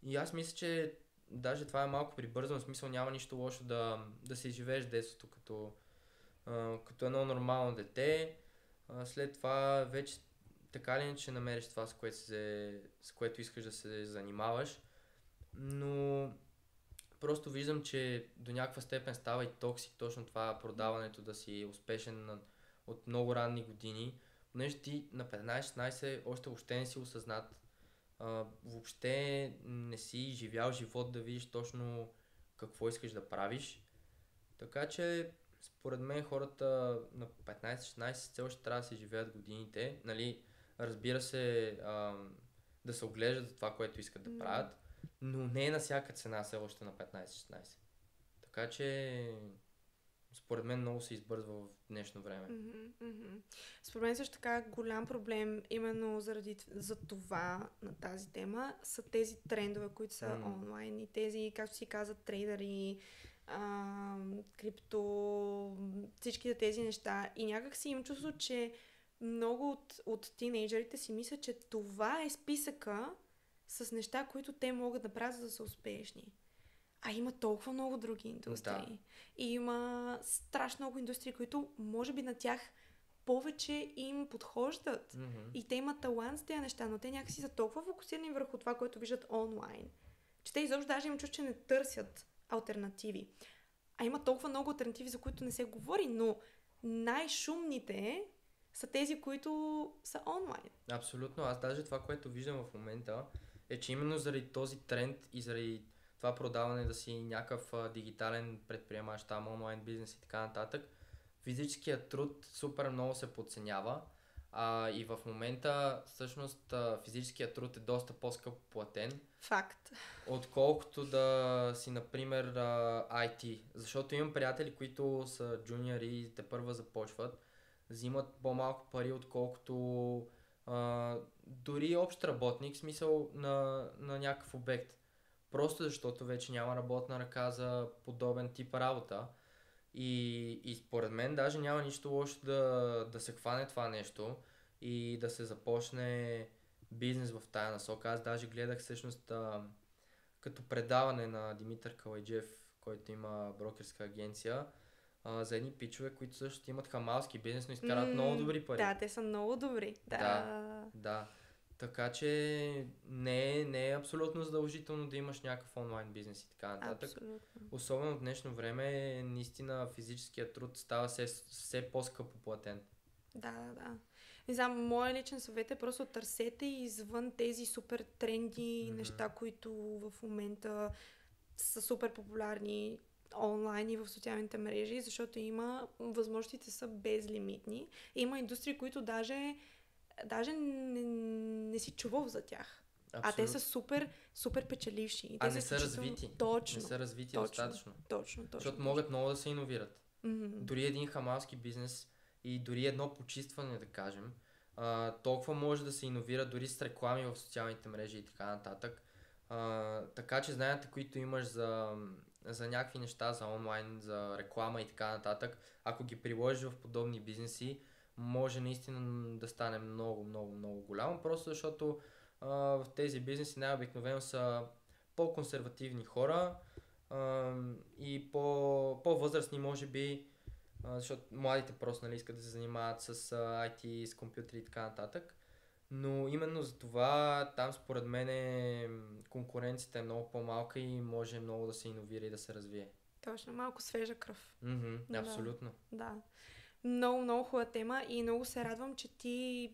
И аз мисля, че даже това е малко прибързано, в смисъл няма нищо лошо да си живееш детството като едно нормално дете. След това вече така ли не, че намериш това, с което искаш да се занимаваш. Но просто виждам, че до някаква степен става и токсик точно това продаването да си успешен от много ранни години. Понеже ти на 15-16 още въобще не си осъзнат. Въобще не си живял живот да видиш точно какво искаш да правиш. Така че според мен хората на 15-16 все още трябва да си живеят годините. Нали, разбира се, да се оглеждат за това, което искат да правят, но не е на всяка цена все още на 15-16. Така че според мен много се избързва в днешно време. Според мен също така голям проблем именно за това на тази тема са тези трендове, които са онлайн и тези, както си казват, трейдери, крипто, всичките тези неща. И някак си им чувство, че много от тинейджерите си мислят, че това е списъка с неща, които те могат да правят, за да са успешни. А има толкова много други индустрии. Да. И има страшно много индустрии, които може би на тях повече им подхождат. И те имат талант с тези неща, но те някакси са толкова фокусирани върху това, което виждат онлайн, че те изобщо даже им чувстват, че не търсят алтернативи. А има толкова много алтернативи, за които не се говори, но най-шумните са тези, които са онлайн. Абсолютно. Аз даже това, което виждам в момента, е, че именно заради този тренд и заради това продаване да си някакъв дигитален предприемач, там онлайн бизнес и така нататък, физическият труд супер много се подценява. И в момента всъщност физическият труд е доста по-скъпо платен. Факт. Отколкото да си, например, IT. Защото имам приятели, които са джуниори и те първа започват, взимат по-малко пари, отколкото дори общ работник, в смисъл на някакъв обект. Просто защото вече няма работна ръка за подобен тип работа. И според мен даже няма нищо лошо да се хване това нещо и да се започне бизнес в тая насока. Аз даже гледах всъщност като предаване на Димитър Калайджиев, който има брокерска агенция, за едни пичове, които също имат хамалски бизнес, но изкарат много добри пари. Да, те са много добри. Да. Така че не е абсолютно задължително да имаш някакъв онлайн бизнес и така нататък. Абсолютно. Особено в днешно време, наистина физическият труд става все по-скъпо платен. Да. Не знам, моят личен съвет е просто търсете извън тези супер тренди неща, които в момента са супер популярни онлайн и в социалните мрежи, защото възможностите са безлимитни. Има индустрии, които даже не си чувал за тях. Абсолютно. А те са супер печеливши. Не са развити. Точно. Не са развити достатъчно. Точно. Защото могат много да се иновират. Mm-hmm. Дори един хамалски бизнес и дори едно почистване, да кажем, толкова може да се иновира дори с реклами в социалните мрежи и така нататък. Така че знанията, които имаш за някакви неща, за онлайн, за реклама и така нататък, ако ги приложиш в подобни бизнеси, може наистина да стане много, много, много голямо, просто защото в тези бизнеси най-обикновено са по-консервативни хора и по-възрастни, може би, защото младите просто искат да се занимават с IT, с компютри и така нататък. Но именно за това там според мен конкуренцията е много по-малка и може много да се иновира и да се развие. Точно, малко свежа кръв. Абсолютно. Да. Много, много хубава тема и много се радвам, че ти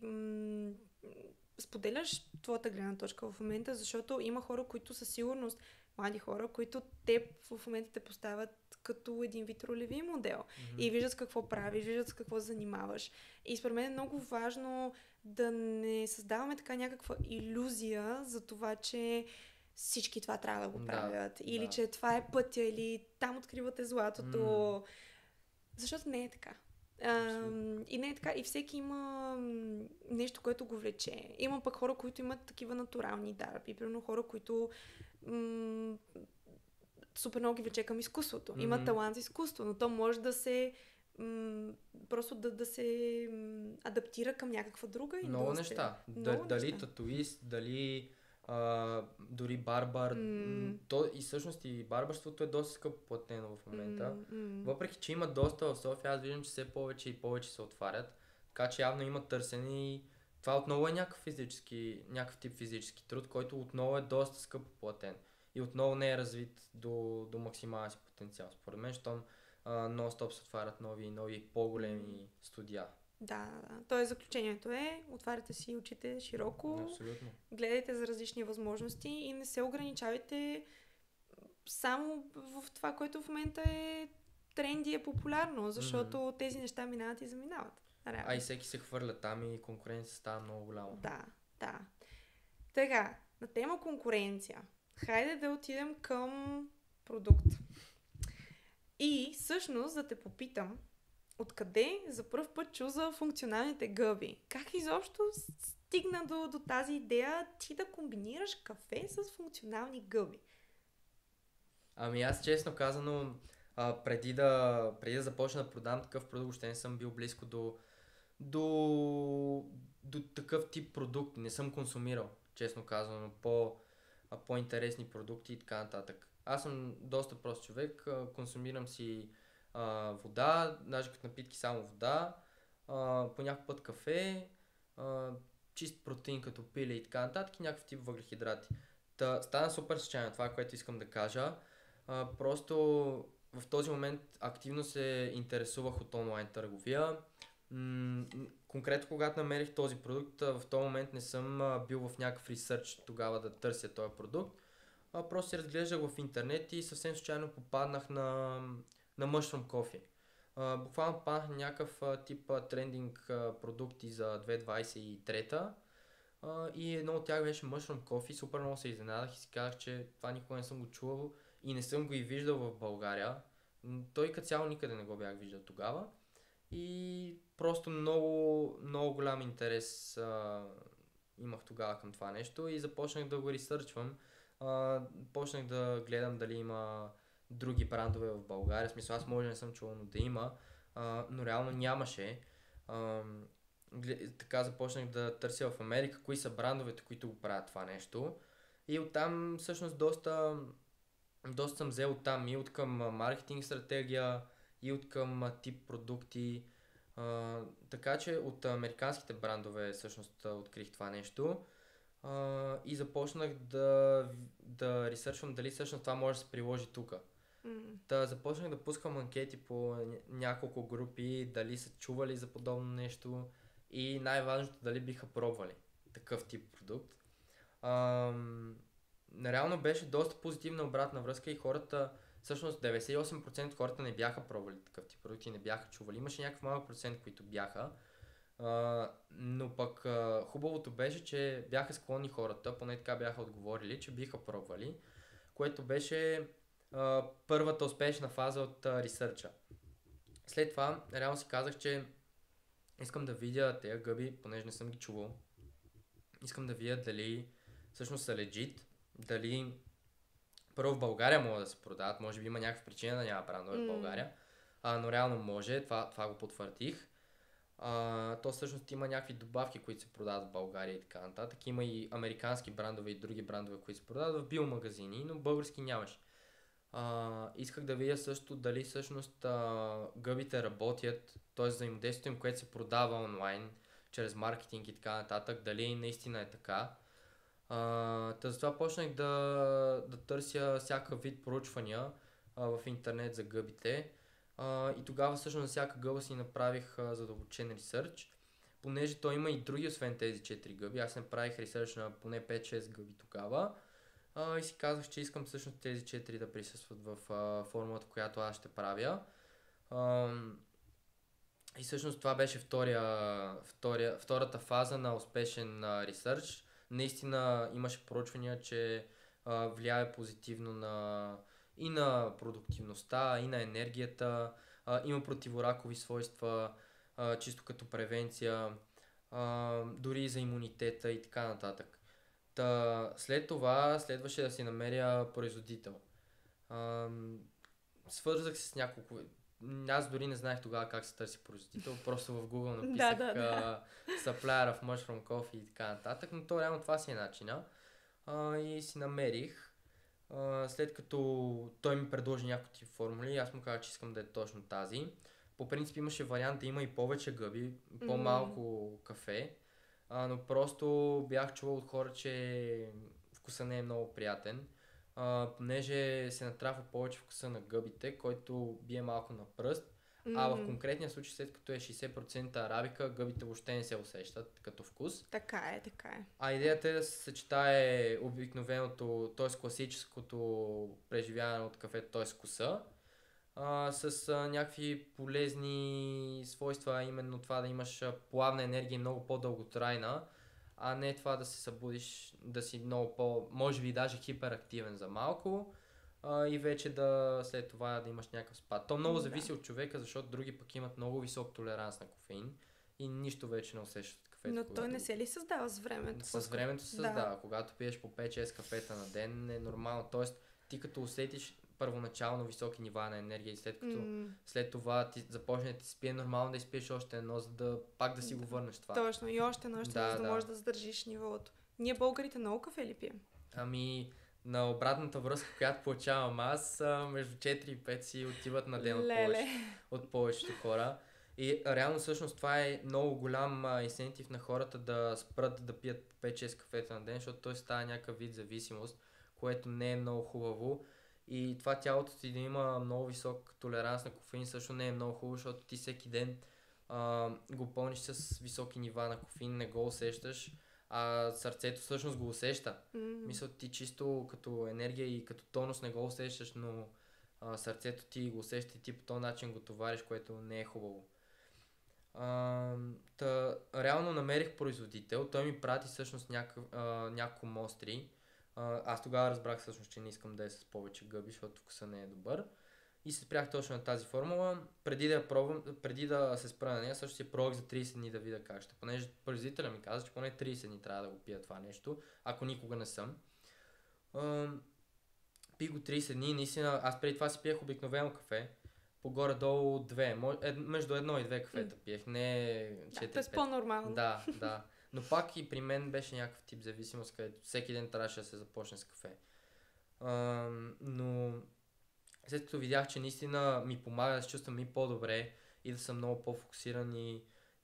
споделяш твоята гледна точка в момента, защото има хора, които със сигурност, млади хора, които те в момента те поставят като един вид ролеви модел. И виждат какво правиш, виждат с какво занимаваш. И според мен е много важно да не създаваме така някаква илюзия за това, че всички това трябва да го правят. Или че това е пътя, или там откривате златото. Защото не е така. И не е така. И всеки има нещо, което го влече. Има пък хора, които имат такива натурални дарби. Примерно хора, които супер много ги влече към изкуството. Има талант за изкуство, но то може да се просто да се адаптира към някаква друга индустрия. Много неща. Дали татуист, дали дори барбар. И всъщност и барбарството е доста скъпо платено в момента. Въпреки че има доста в София, аз виждам, че все повече и повече се отварят. Така че явно има търсене и това отново е някакъв тип физически труд, който отново е доста скъпо платен. И отново не е развит до максималния си потенциал. Според мен, щом нон-стоп се отварят нови по-големи студия. Да. Тоест заключението е, отваряте си очите широко, абсолютно. Гледайте за различни възможности и не се ограничавайте само в това, което в момента е тренди, е популярно, защото тези неща минават и заминават. И всеки се хвърля там и конкуренция става много голяма. Да. Така, на тема конкуренция. Хайде да отидем към продукт. И всъщност да те попитам, откъде за пръв път чу за функционалните гъби? Как изобщо стигна до тази идея ти да комбинираш кафе с функционални гъби? Аз честно казано, преди да започна да продавам такъв продукт, въобще не съм бил близко до такъв тип продукти. Не съм консумирал, честно казано, по-интересни продукти и така нататък. Аз съм доста прост човек, консумирам си вода, даже като напитки само вода, по някакъв път кафе, чист протеин като пиле и така нататък и някакъв тип въглехидрати. Стана супер случайно това, което искам да кажа. Просто в този момент активно се интересувах от онлайн търговия. Конкретно когато намерих този продукт, в този момент не съм бил в някакъв ресърч тогава да търся този продукт. Просто се разглеждах в интернет и съвсем случайно попаднах на Mushroom Coffee. Буквално попаднах на някакъв тип трендинг продукти за 2023 и едно от тях беше Mushroom Coffee. Супер много се изненадах и си казах, че това никога не съм го чувал и не съм го и виждал в България. Той като цяло никъде не го бях виждал тогава. И просто много, много голям интерес имах тогава към това нещо и започнах да го ресърчвам. Почнах да гледам дали има други брандове в България. В смисъл, аз може не съм чувал, но да има, но реално нямаше. Така започнах да търся в Америка кои са брандовете, които го правят това нещо. И оттам всъщност доста съм взел оттам и от към маркетинг стратегия, и от към тип продукти. Така че от американските брандове всъщност открих това нещо. И започнах да ресърчвам дали всъщност това може да се приложи тук. Та започнах да пускам анкети по няколко групи, дали са чували за подобно нещо и най-важното дали биха пробвали такъв тип продукт. Реално беше доста позитивна обратна връзка и хората, всъщност 98% от хората не бяха пробвали такъв тип продукти, не бяха чували. Имаше някакъв малък процент, които бяха. Но пък хубавото беше, че бяха склонни хората, поне така бяха отговорили, че биха пробвали, което беше първата успешна фаза от ресърча. След това реално си казах, че искам да видя тези гъби, понеже не съм ги чувал. Искам да видя дали всъщност са legit, дали първо в България могат да се продават, може би има някаква причина да няма брандове в България, но реално може, това го потвърдих. То всъщност има някакви добавки, които се продават в България и така нататък. Има и американски брандове и други брандове, които се продават в биомагазини, но български нямаше. Исках да видя също дали всъщност гъбите работят, т.е. взаимодействието им, което се продава онлайн, чрез маркетинг и така нататък, дали наистина е така. Затова почнах да търся всякакъв вид проучвания в интернет за гъбите. И тогава всъщност за всяка гъба си направих задълбочен ресърч, понеже той има и други освен тези 4 гъби. Аз направих ресърч на поне 5-6 гъби тогава и си казах, че искам всъщност тези 4 да присъстват в формулата, която аз ще правя. И всъщност това беше втората фаза на успешен ресърч. Наистина имаше проучвания, че влияе позитивно и на продуктивността, и на енергията, има противоракови свойства, чисто като превенция, дори за имунитета и така нататък. След това следваше да си намеря производител. Свързах се с няколко... Аз дори не знаех тогава как се търси производител, просто в Google написах supplier of mushroom coffee и така нататък, но то реално това си е начина. И си намерих. След като той ми предложи някакви тип формули, аз му казах, че искам да е точно тази. По принцип имаше вариант да има и повече гъби, по-малко кафе, но просто бях чувал от хора, че вкуса не е много приятен, понеже се натрапва повече вкуса на гъбите, който бие малко на пръст, а в конкретния случай, след като е 60% арабика, гъбите въобще не се усещат като вкус. Така е. А идеята е да се съчетае обикновеното, т.е. класическото преживяване от кафето, т.е. вкуса, с някакви полезни свойства, именно това да имаш плавна енергия и много по-дълготрайна, а не това да се събудиш, да си много може би даже хиперактивен за малко и вече след това да имаш някакъв спад. То много зависи от човека, защото други пък имат много висок толеранс на кофеин и нищо вече не усещат кафето. Но той не се ли създава с времето? С времето се създава. Когато пиеш по 5-6 кафета на ден е нормално. Тоест ти като усетиш първоначално високи нива на енергия и след това ти започне да ти спие нормално да изпиеш още едно, за да пак да си го върнеш това. Точно, и още едно, за да можеш да задържиш нивото. Ние българите много кафе ли пием? На обратната връзка, която получавам аз, между 4 и 5 си отиват на ден от повечето хора. И реално всъщност това е много голям инсентив на хората да спрат да пият 5-6 кафета на ден, защото той става някакъв вид зависимост, което не е много хубаво. И това тялото ти да има много висок толеранс на кофеин също не е много хубаво, защото ти всеки ден го пълниш с високи нива на кофеин, не го усещаш, а сърцето всъщност го усеща. Мисля, ти чисто като енергия и като тонус не го усещаш, но сърцето ти го усеща и ти по този начин го товариш, което не е хубаво. Реално намерих производител, той ми прати всъщност няколко мостри. Аз тогава разбрах всъщност, че не искам да е с повече гъби, защото вкуса не е добър. И се спрях точно на тази формула. Преди да се спра на нея, също си пробвах за 30 дни да видя как ще. Понеже производителя ми каза, че поне 30 дни трябва да го пия това нещо, ако никога не съм. Пи го 30 дни, наистина, аз преди това си пиех обикновено кафе. По-горе-долу 2, между 1 и 2 кафета пиех, не 4-5. Това е по-нормално. Да. Но пак и при мен беше някакъв тип зависимост, където всеки ден трябваше да се започне с кафе. Но след като видях, че наистина ми помага да се чувствам и по-добре и да съм много по-фокусиран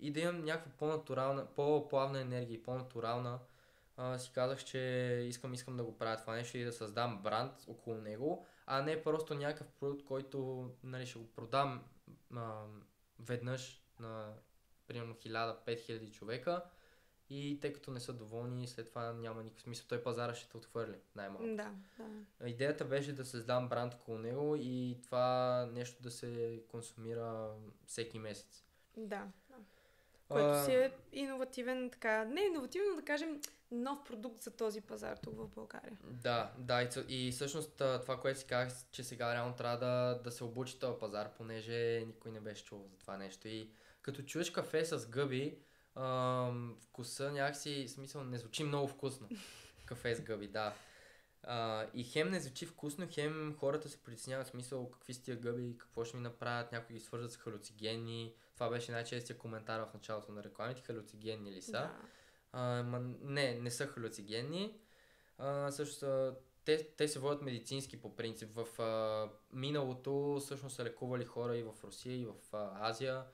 и да имам някаква по-натурална, по-плавна енергия и по-натурална, си казах, че искам да го правя това нещо и да създам бранд около него, а не просто някакъв продукт, който нали, ще го продам веднъж на примерно 1000-5000 човека и тъй като не са доволни, след това няма никакъв смисъл. Той пазара ще те отхвърли, най-малко. Да. Идеята беше да създам бранд около него и това нещо да се консумира всеки месец. Да. Който си е иновативен, така, не иновативен, но да кажем нов продукт за този пазар тук в България. Да, и всъщност това, което си казах, че сега реално трябва да се обучи този пазар, понеже никой не беше чувал за това нещо. И като чуеш кафе с гъби, вкуса някакси, смисъл, не звучи много вкусно. Кафе с гъби, да. И хем не звучи вкусно, хем хората се притесняват, в смисъл какви са тия гъби, какво ще ми направят, някои ги свързват с халюцигенни. Това беше най-честия коментар в началото на рекламите, халюцигенни ли са. Да. Не са халюцигенни. Също те се водят медицински по принцип. В миналото всъщност са лекували хора и в Русия, и в Азия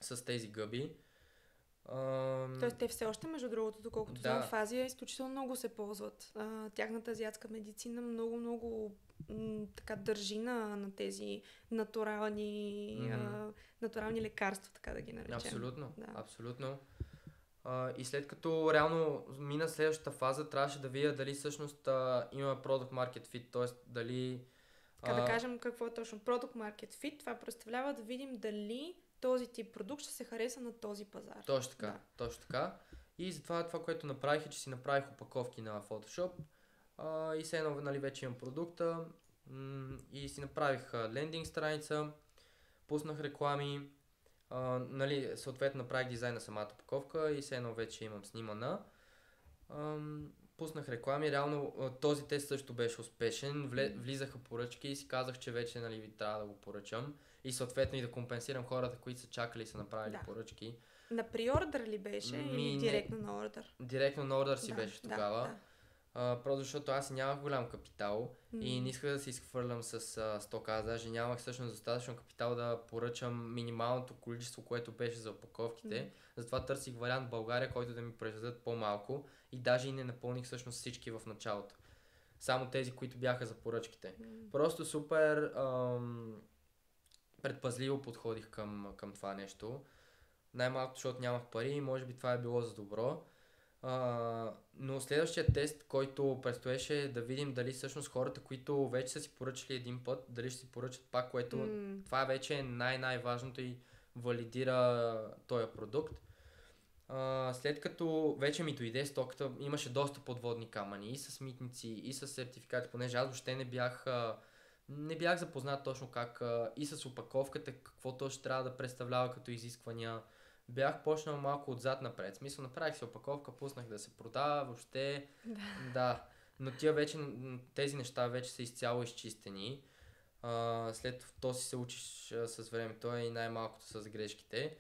с тези гъби. Тоест те все още, между другото, доколкото знам, в Азия изключително много се ползват. Тяхната азиатска медицина много така държи на тези натурални лекарства, така да ги наречем. Абсолютно. И след като реално мина следващата фаза, трябваше да видя дали всъщност има Product Market Fit, т.е. дали... да кажем какво е точно Product Market Fit, това представлява да видим дали този тип продукт ще се хареса на този пазар. Точно така. И затова това, което направих е, че си направих опаковки на Photoshop и все едно, нали, вече имам продукта и си направих лендинг страница, пуснах реклами, нали, съответно направих дизайн на самата опаковка и все едно вече имам снимана. Пуснах реклами, реално този тест също беше успешен, влизаха поръчки и си казах, че вече нали, ви трябва да го поръчам и съответно и да компенсирам хората, които са чакали и са направили поръчки. На приордър ли беше или директно на ордър? Директно на ордър си беше тогава. Просто защото аз нямах голям капитал и не исках да се изхвърлям с стока. Аз даже нямах всъщност достатъчно капитал да поръчам минималното количество, което беше за опаковките. Затова търсих вариант в България, който да ми произведат по-малко и даже и не напълних всъщност всички в началото. Само тези, които бяха за поръчките. Просто супер предпазливо подходих към това нещо. Най-малко, защото нямах пари и може би това е било за добро. Но следващия тест, който предстоеше да видим дали всъщност хората, които вече са си поръчали един път, дали ще си поръчат пак, което това вече е най-важното и валидира този продукт. След като вече ми дойде стоката, имаше доста подводни камъни и с митници, и с сертификати, понеже аз въобще не бях запознат точно как и с опаковката, какво точно трябва да представлява като изисквания. Бях почнал малко отзад напред. В смисъл, направих си опаковка, пуснах да се продава, въобще. Да. Но тези неща вече са изцяло изчистени. След то си се учиш с времето и най-малкото с грешките.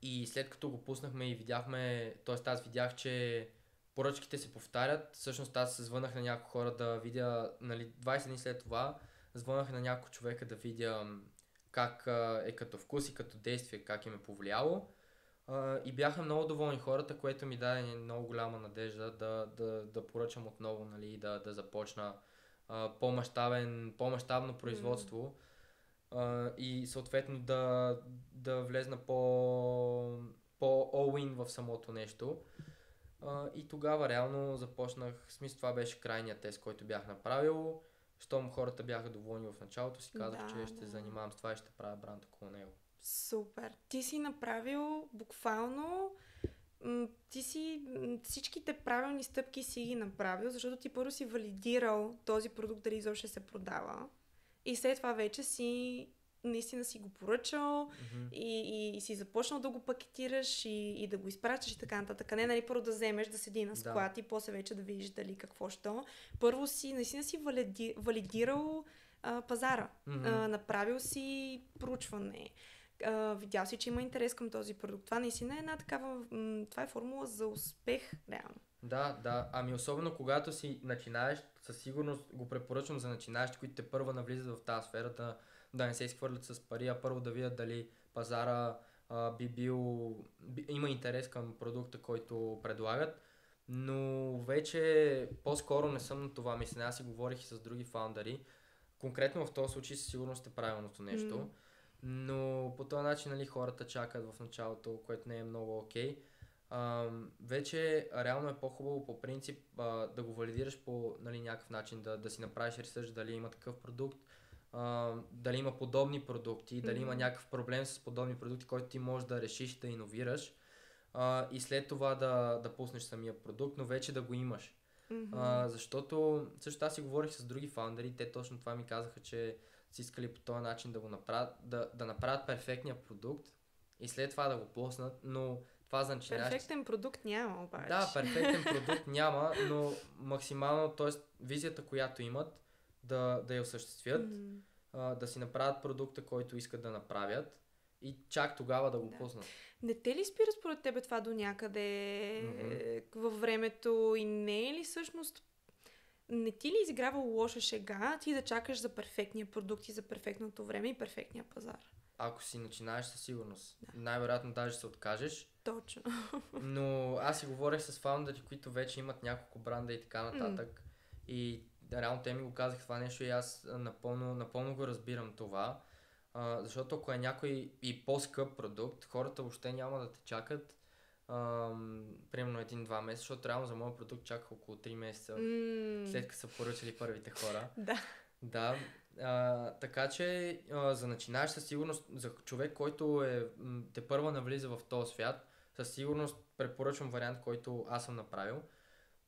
И след като го пуснахме и видяхме, т.е. аз видях, че поръчките се повтарят. Всъщност аз звънах на няколко хора да видя, нали, 20 дни след това, звънах на няколко човека да видя как е като вкус и като действие, как им е повлияло. И бяха много доволни хората, което ми даде много голяма надежда да поръчам отново, нали, да започна по-мащабно производство и съответно да влезна по all-in в самото нещо. И тогава реално започнах, в смисъл това беше крайният тест, който бях направил. Щом хората бяха доволни в началото, си казах, че ще занимавам с това и ще правя бранд около него. Супер! Ти си направил буквално, всичките правилни стъпки си ги направил, защото ти първо си валидирал този продукт дали изобщо се продава и след това вече наистина си го поръчал и си започнал да го пакетираш и да го изпращаш и така нататък. Не, нали, първо да вземеш, да седи на склад и после вече да видиш дали какво що. Първо наистина си валидирал пазара. Направил си проучване. видял си, че има интерес към този продукт. Това наистина е една такава, това е формула за успех, реално. Да. Ами особено когато си начинаеш, със сигурност го препоръчвам за начинаещи, които те първа навлизат в тази сфера, да не се изхвърлят с пари, а първо да видят дали пазара има интерес към продукта, който предлагат. Но вече по-скоро не съм на това мислене. Аз си говорих и с други фаундъри. Конкретно в този случай със сигурност е правилното нещо. Но по този начин, нали, хората чакат в началото, което не е много окей. Вече реално е по-хубаво по принцип да го валидираш по, нали, някакъв начин, да си направиш ресърч дали има такъв продукт, дали има подобни продукти, дали има някакъв проблем с подобни продукти, който ти можеш да решиш да иновираш и след това да пуснеш самия продукт, но вече да го имаш. Защото също аз си говорих с други фаундъри, те точно това ми казаха, че си искали по този начин да го направят, да направят перфектния продукт и след това да го пуснат, но това за начинаещи... Перфектен продукт няма обаче. Да, перфектен продукт няма, но максимално, т.е. визията, която имат, да я осъществят, да си направят продукта, който искат да направят и чак тогава да го пуснат. Не те ли спира според тебе това до някъде във времето и не е ли всъщност не ти ли изиграва лоша шега ти да чакаш за перфектния продукт и за перфектното време и перфектния пазар? Ако си начинаеш със сигурност. Да. Най-вероятно даже се откажеш. Точно. Но аз си говорех с фаундъри, които вече имат няколко бранда и така нататък. И реално те ми го казах това нещо и аз напълно го разбирам това. Защото ако е някой и по-скъп продукт, хората въобще няма да те чакат примерно 1-2 месеца, защото реално за моят продукт чаках около 3 месеца, след като са поръчали първите хора. Да. Така че за начинаеш със сигурност, за човек, който те първа навлиза в този свят, със сигурност препоръчвам вариант, който аз съм направил.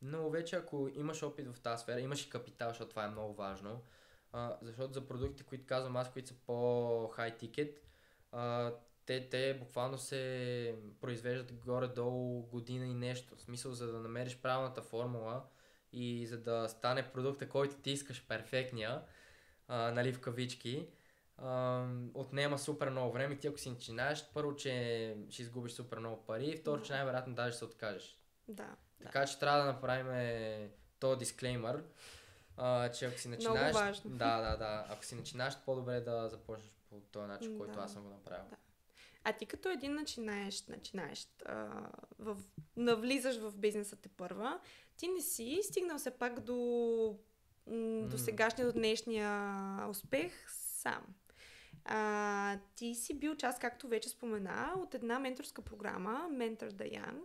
Но вече ако имаш опит в тази сфера, имаш и капитал, защото това е много важно. Защото за продуктите, които казвам аз, които са по-хай тикет, те буквално се произвеждат горе-долу година и нещо. В смисъл, за да намериш правилната формула и за да стане продукта, който ти искаш перфектния, нали, в кавички, отнема супер много време. Ти ако си начинаеш, първо, че ще изгубиш супер много пари и второ, че най-вероятно даже ще се откажеш. Така че трябва да направим този дисклеймър, че ако си начинаеш... Много важно. Да. Ако си начинаеш, по-добре да започнеш по този начин, който аз съм го направил. Да. А ти като един начинаещ, навлизаш в бизнеса те първа, ти не си стигнал все пак до сегашния, до днешния успех сам. Ти си бил част, както вече спомена, от една менторска програма Mentor the Young,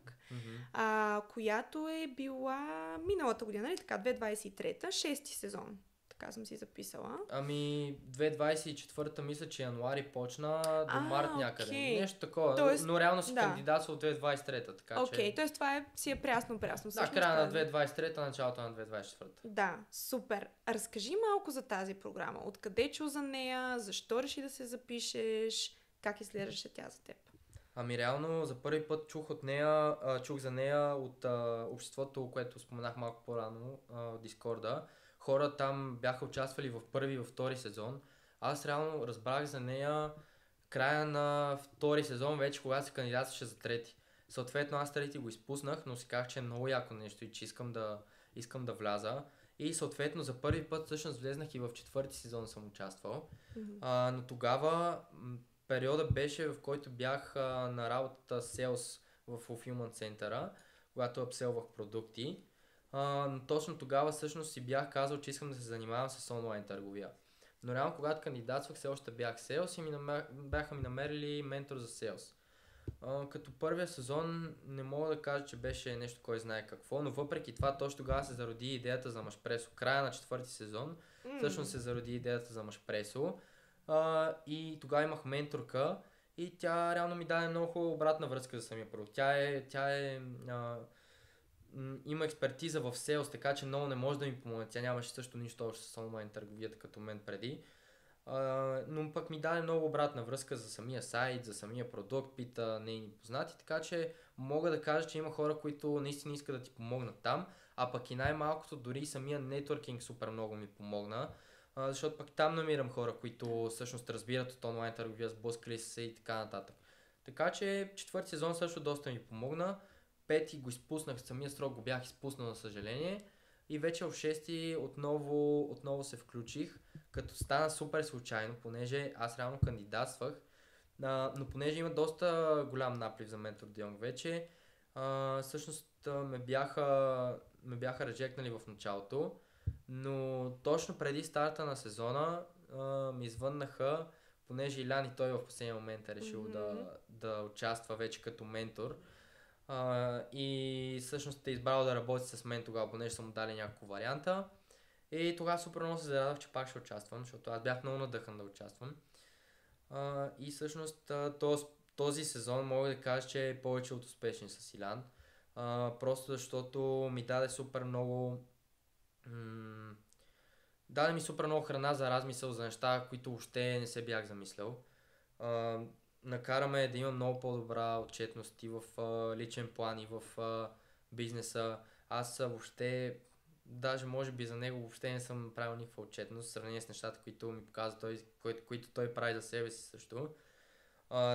която е била миналата година, нали така, 2023, 6-ти сезон. Така съм си записала. 2024-та мисля, че януари почна до март някъде. Нещо такова, тоест, но реално си кандидатства от 2023-та. Така, т.е. това си е прясно. Да, края на 2023-та, началото на 2024-та. Да, супер. Разкажи малко за тази програма. Откъде чу за нея, защо реши да се запишеш, как изглеждаше тя за теб? Реално за първи път чух за нея от обществото, което споменах малко по-рано, Дискорда. Хора там бяха участвали в първи и във втори сезон. Аз реално разбрах за нея края на втори сезон, вече когато се кандидатстваше за трети. Съответно аз трети го изпуснах, но си казах, че е много яко нещо и че искам да вляза. И съответно за първи път всъщност влезнах и в четвърти сезон съм участвал. Но тогава периода беше, в който бях на работата Sales в Fulfillment Center, когато апселвах продукти. Но точно тогава всъщност си бях казал, че искам да се занимавам с онлайн търговия. Но реално когато кандидатствах, все още бях Sales и бяха ми намерили ментор за Sales. Като първия сезон не мога да кажа, че беше нещо кой знае какво, но въпреки това точно тогава се зароди идеята за Машпресо. Края на четвърти сезон всъщност се зароди идеята за Машпресо. И тогава имах менторка и тя реално ми даде много хубава обратна връзка за самия продукт. Има експертиза в Sales, така че много не може да ми помогне. Тя нямаше също нищо общо с онлайн търговията като мен преди. Но пък ми даде много обратна връзка за самия сайт, за самия продукт, пита нейни познати, така че мога да кажа, че има хора, които наистина искат да ти помогнат там, а пък и най-малкото дори самия нетворкинг супер много ми помогна. защото пък там намирам хора, които всъщност разбират от онлайн търговия, сблъскали се и така нататък. Така че четвърти сезон също доста ми помогна. Пети го изпуснах, самия срок го бях изпуснал, за съжаление. И вече в шести отново се включих, като стана супер случайно, понеже аз реално кандидатствах, но понеже има доста голям наплив за Ментор де Йонг вече, всъщност ме бяха реджекнали в началото, но точно преди старта на сезона ми извъннаха, понеже Илян и той в последния момент е решил да участва вече като ментор. И всъщност е избрал да работи с мен тогава, понеже са му дали няколко варианта. И тогава супер много се зарадвах, че пак ще участвам, защото аз бях много надъхан да участвам. И всъщност този сезон мога да кажа, че е повече от успешен с Илян. Просто защото ми даде супер много храна за размисъл за неща, които въобще не се бях замислял. Накараме да има много по-добра отчетност и в личен план, и в бизнеса. Аз въобще, даже може би за него въобще не съм правил никаква отчетност в сравнение с нещата, които ми показва той, които той прави за себе си също.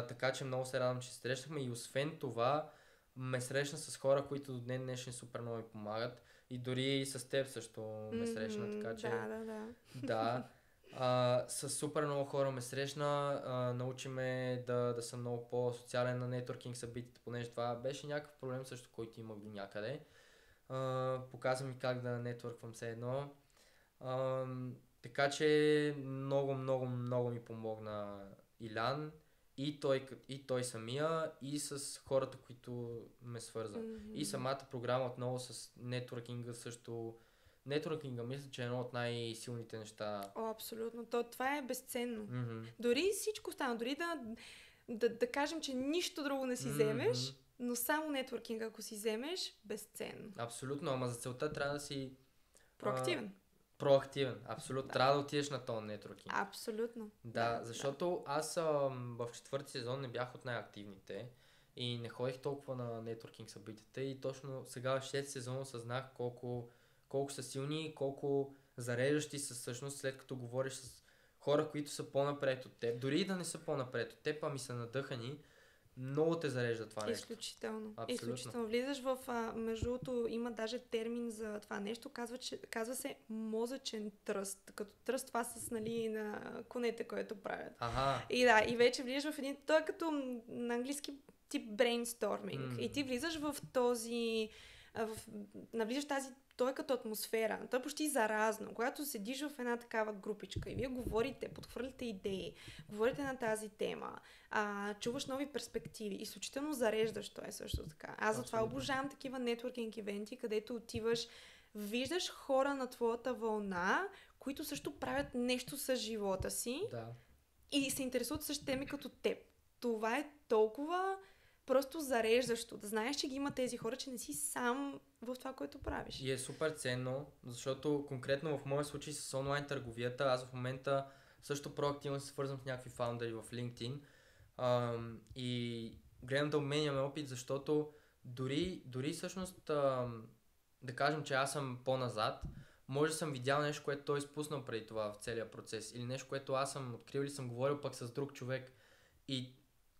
Така че много се радвам, че се срещнахме и освен това ме срещна с хора, които до ден днешен супер много ми помагат. И дори и с теб също ме срещна, така че... Да. С супер много хора ме срещна, научи ме да съм много по-социален на нетворкинг събитията, понеже това беше някакъв проблем също, който имах до някъде. Показа ми как да нетворквам все едно. Така че много ми помогна Илян и той самия и с хората, които ме свърза. И самата програма отново с нетворкинга също. Нетворкинга мисля, че е едно от най-силните неща. Абсолютно. Това е безценно. Дори всичко стана, дори да кажем, че нищо друго не си вземеш, но само нетворкинг, ако си вземеш, безценно. Абсолютно, ама за целта трябва да си... Проактивен, абсолютно. Да. Трябва да отидеш на този нетворкинг. Абсолютно. Да, защото аз в четвърти сезон не бях от най-активните и не ходих толкова на нетворкинг събитията и точно сега в шести сезон осъзнах колко са силни, колко зареждащи са всъщност, след като говориш с хора, които са по-напред от теб. Дори и да не са по-напред от теб, ами са надъхани, много те зарежда това нещо. Изключително. Влизаш в... между другото, има даже термин за това нещо, казва се мозъчен тръст. Като тръст това с, на конете, което правят. И вече влизаш в един... Той е като на английски тип брейнсторминг. И ти влизаш в този... навлизаш тази... Той е като атмосфера. Той е почти заразно. Когато седиш в една такава групичка и вие говорите, подхвърляте идеи, говорите на тази тема, чуваш нови перспективи, изключително зареждащо е също така. Аз затова обожавам такива нетворкинг ивенти, където отиваш, виждаш хора на твоята вълна, които също правят нещо с живота си и се интересуват същите теми като теб. Това е толкова просто зареждащо. Да знаеш, че ги има тези хора, че не си сам в това, което правиш. И е супер ценно, защото конкретно в моя случай с онлайн търговията, аз в момента също проактивно се свързвам с някакви фаундъри в LinkedIn и гледам да обменяме опит, защото дори всъщност да кажем, че аз съм по-назад, може да съм видял нещо, което той е изпуснал преди това в целия процес или нещо, което аз съм открил или съм говорил пък с друг човек и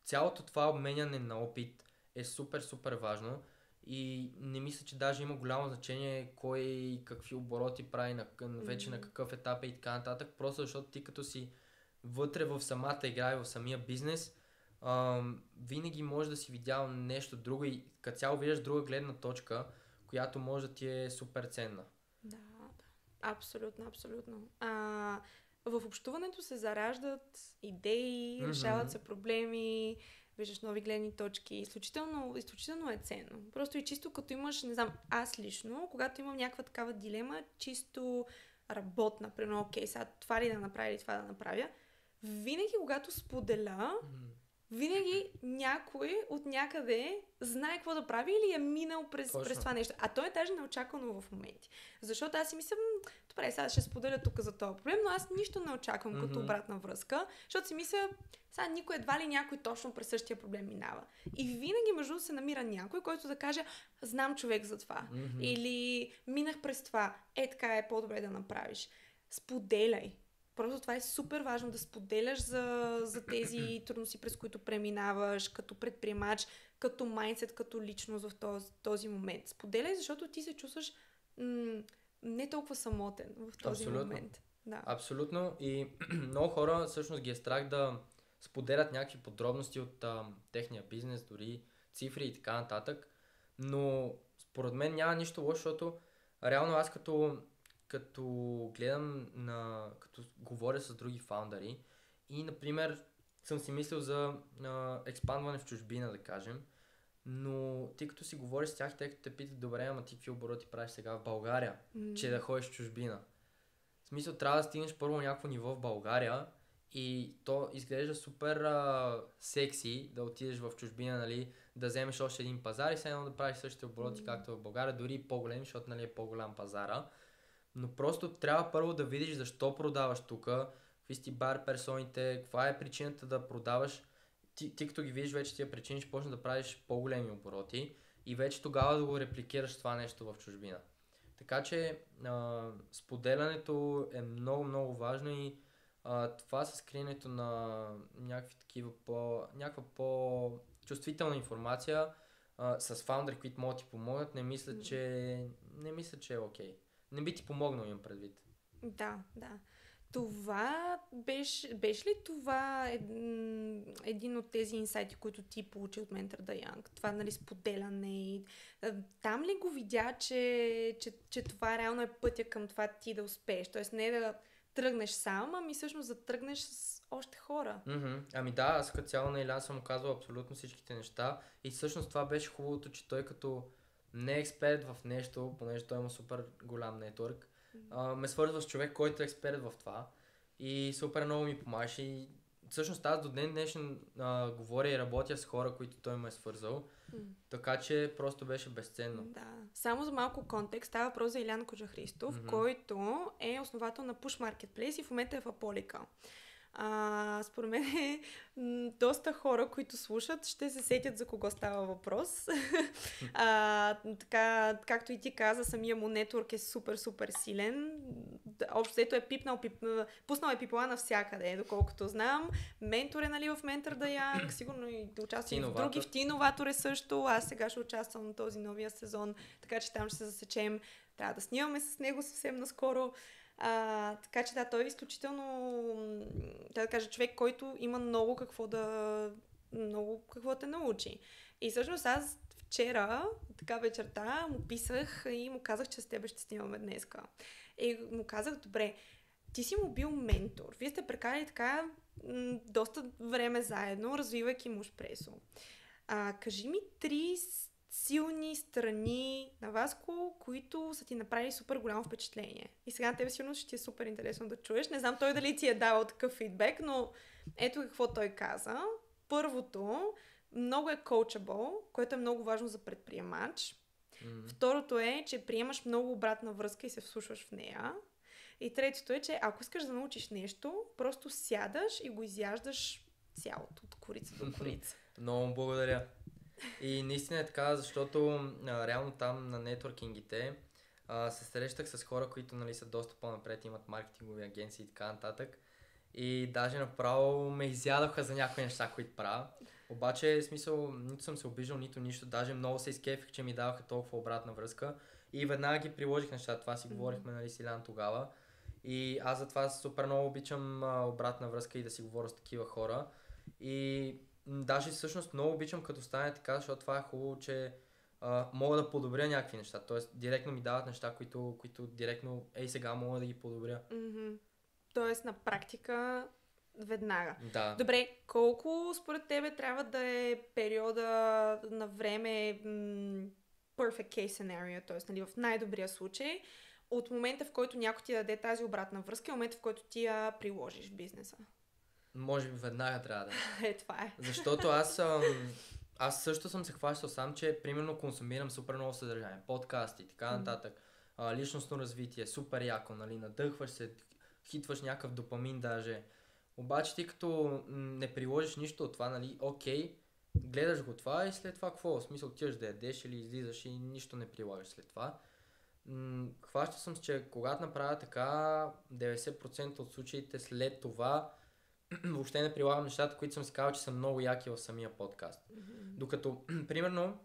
цялото това обменяне на опит е супер важно и не мисля, че даже има голямо значение кой какви обороти прави вече на какъв етап и така нататък, просто защото ти като си вътре в самата игра и в самия бизнес, винаги може да си видял нещо друго и като цяло виждаш друга гледна точка, която може да ти е супер ценна. Да. Абсолютно. В общуването се зараждат идеи, решават се проблеми, виждаш нови гледни точки. Изключително е ценно. Просто и чисто като имаш, не знам, аз лично, когато имам някаква такава дилема, чисто работна, примерно, окей, сега това ли да направя или това да направя, винаги когато споделя, винаги някой от някъде знае какво да прави или е минал през това нещо. А то е даже неочаквано в моменти. Защото аз си мисля, добре, сега ще споделя тук за този проблем, но аз нищо не очаквам като обратна връзка, защото си мисля, сега никой едва ли някой точно през същия проблем минава. И винаги между се намира някой, който да каже, знам човек за това. Или минах през това. Така е по-добре да направиш. Споделяй. Просто това е супер важно да споделяш за тези трудности, през които преминаваш, като предприемач, като майндсет, като личност в този момент. Споделяй, защото ти се чувстваш не толкова самотен в този момент. Да. Абсолютно. И много хора всъщност ги е страх да споделят някакви подробности от техния бизнес, дори цифри и така нататък. Но според мен няма нищо лошо, защото реално аз като гледам като говоря с други фаундъри и, например, съм си мислил за експандване в чужбина, да кажем, но ти като си говориш с тях, те като те питат, добре, ама ти какви обороти правиш сега в България, че да ходиш в чужбина. В смисъл, трябва да стигнеш първо на някакво ниво в България и то изглежда супер секси да отидеш в чужбина, нали, да вземеш още един пазар и все едно да правиш същите обороти, както в България, дори и по-големи, защото, нали, е по-голям пазара. Но просто трябва първо да видиш защо продаваш тук, какви си бар персоните, каква е причината да продаваш. Ти като ги видиш вече тия причини, ще почнеш да правиш по-големи обороти и вече тогава да го репликираш това нещо в чужбина. Така че споделянето е много, много важно и това с криенето на някакви такива някаква по-чувствителна информация с фаундъри, които могат да ти помогнат, не мисля, че е окей. Не би ти помогнал, имам предвид. Да. Това беше ли това един от тези инсайти, които ти получи от Mentor the Young? Това, нали, споделяне. Там ли го видя, че това реално е пътя към това ти да успееш? Тоест не да тръгнеш сам, ами всъщност да тръгнеш с още хора. Ами да, аз като цяло на Илян съм му казвал абсолютно всичките неща и всъщност това беше хубавото, че той като не е експерт в нещо, понеже той има супер голям нетворк, ме свързва с човек, който е експерт в това и супер много ми помагаше и всъщност аз до ден днешен говоря и работя с хора, които той ме е свързал, така че просто беше безценно. Да. Само за малко контекст, става въпрос за Илян Коджахристов, който е основател на Push Marketplace и в момента е в Аполика. Според мен доста хора, които слушат, ще се сетят за кого става въпрос. Така, както и ти каза, самия му нетворк е супер силен. Общо взето е пуснал е пипала навсякъде, доколкото знам. Ментор е, нали, в Mentor the Young, сигурно и да участвам в други. В Ти-Новатор е също. Аз сега ще участвам на този новия сезон, така че там ще се засечем. Трябва да снимаме с него съвсем наскоро. Така че да, той е изключително, да кажа, човек, който има много какво да те научи. И всъщност аз вчера, така вечерта, му писах и му казах, че с тебе ще снимаме днеска. И му казах, добре, ти си му бил ментор. Вие сте прекарали така доста време заедно, развивайки Мушпресо. Кажи ми 3 силни страни на Васко, които са ти направили супер голямо впечатление. И сега на тебе сигурно ще ти е супер интересно да чуеш. Не знам той дали ти е давал такъв фидбек, но ето какво той каза. Първото, много е coachable, което е много важно за предприемач. Второто е, че приемаш много обратна връзка и се вслушваш в нея. И третото е, че ако искаш да научиш нещо, просто сядаш и го изяждаш цялото, от корица до корица. Много благодаря. И наистина е така, защото реално там на нетворкингите се срещах с хора, които, нали, са доста по-напред, имат маркетингови агенции и така нататък. И даже направо ме изядоха за някои неща, които правя. Обаче, в смисъл, нито съм се обиждал, нито нищо. Даже много се изкефих, че ми даваха толкова обратна връзка. И веднага ги приложих нещата. Това си говорихме, нали, с Илян тогава. И аз затова супер много обичам обратна връзка и да си говоря с такива хора. И даже всъщност много обичам като стане така, защото това е хубаво, че мога да подобря някакви неща. Тоест, директно ми дават неща, които директно сега мога да ги подобря. Тоест, на практика веднага. Да. Добре, колко според тебе трябва да е периода на време perfect case scenario, т.е. нали, в най-добрия случай, от момента, в който някой ти даде тази обратна връзка и момента, в който ти я приложиш в бизнеса? Може би веднага трябва да е. Това е. Защото аз също съм се хващал сам, че примерно консумирам супер много съдържание, подкасти и така нататък, личностно развитие, супер яко, нали, надъхваш се, хитваш някакъв допамин даже. Обаче ти като не приложиш нищо от това, нали, окей, гледаш го това и след това какво? В смисъл, отиваш да ядеш или излизаш и нищо не прилагаш след това. хващал съм се, че когато направя така, 90% от случаите след това въобще не прилагам нещата, които съм си казал, че са много яки в самия подкаст. Докато, примерно,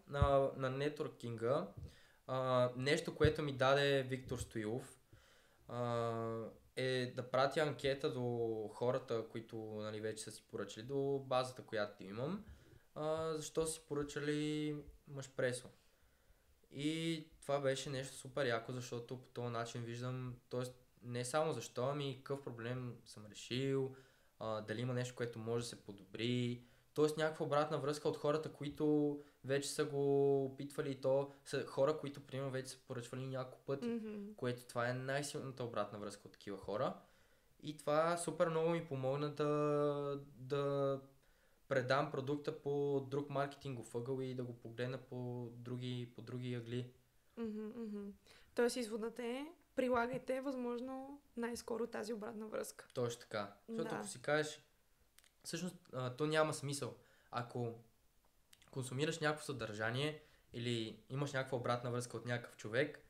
на нетворкинга, нещо, което ми даде Виктор Стоилов, е да пратя анкета до хората, които, нали, вече са си поръчали, до базата, която имам, защо си поръчали мъжпресо. И това беше нещо супер яко, защото по този начин виждам, т.е. не само защо, ами какъв проблем съм решил, дали има нещо, което може да се подобри. Тоест някаква обратна връзка от хората, които вече са го опитвали, и то са хора, които примерно вече са поръчвали няколко пъти, което това е най-силната обратна връзка от такива хора. И това супер много ми помогна да предам продукта по друг маркетингов ъгъл и да го погледна по други ъгли. Тоест изводът е, прилагайте възможно най-скоро тази обратна връзка. Точно така. Защото ако си кажеш, всъщност то няма смисъл. Ако консумираш някакво съдържание или имаш някаква обратна връзка от някакъв човек,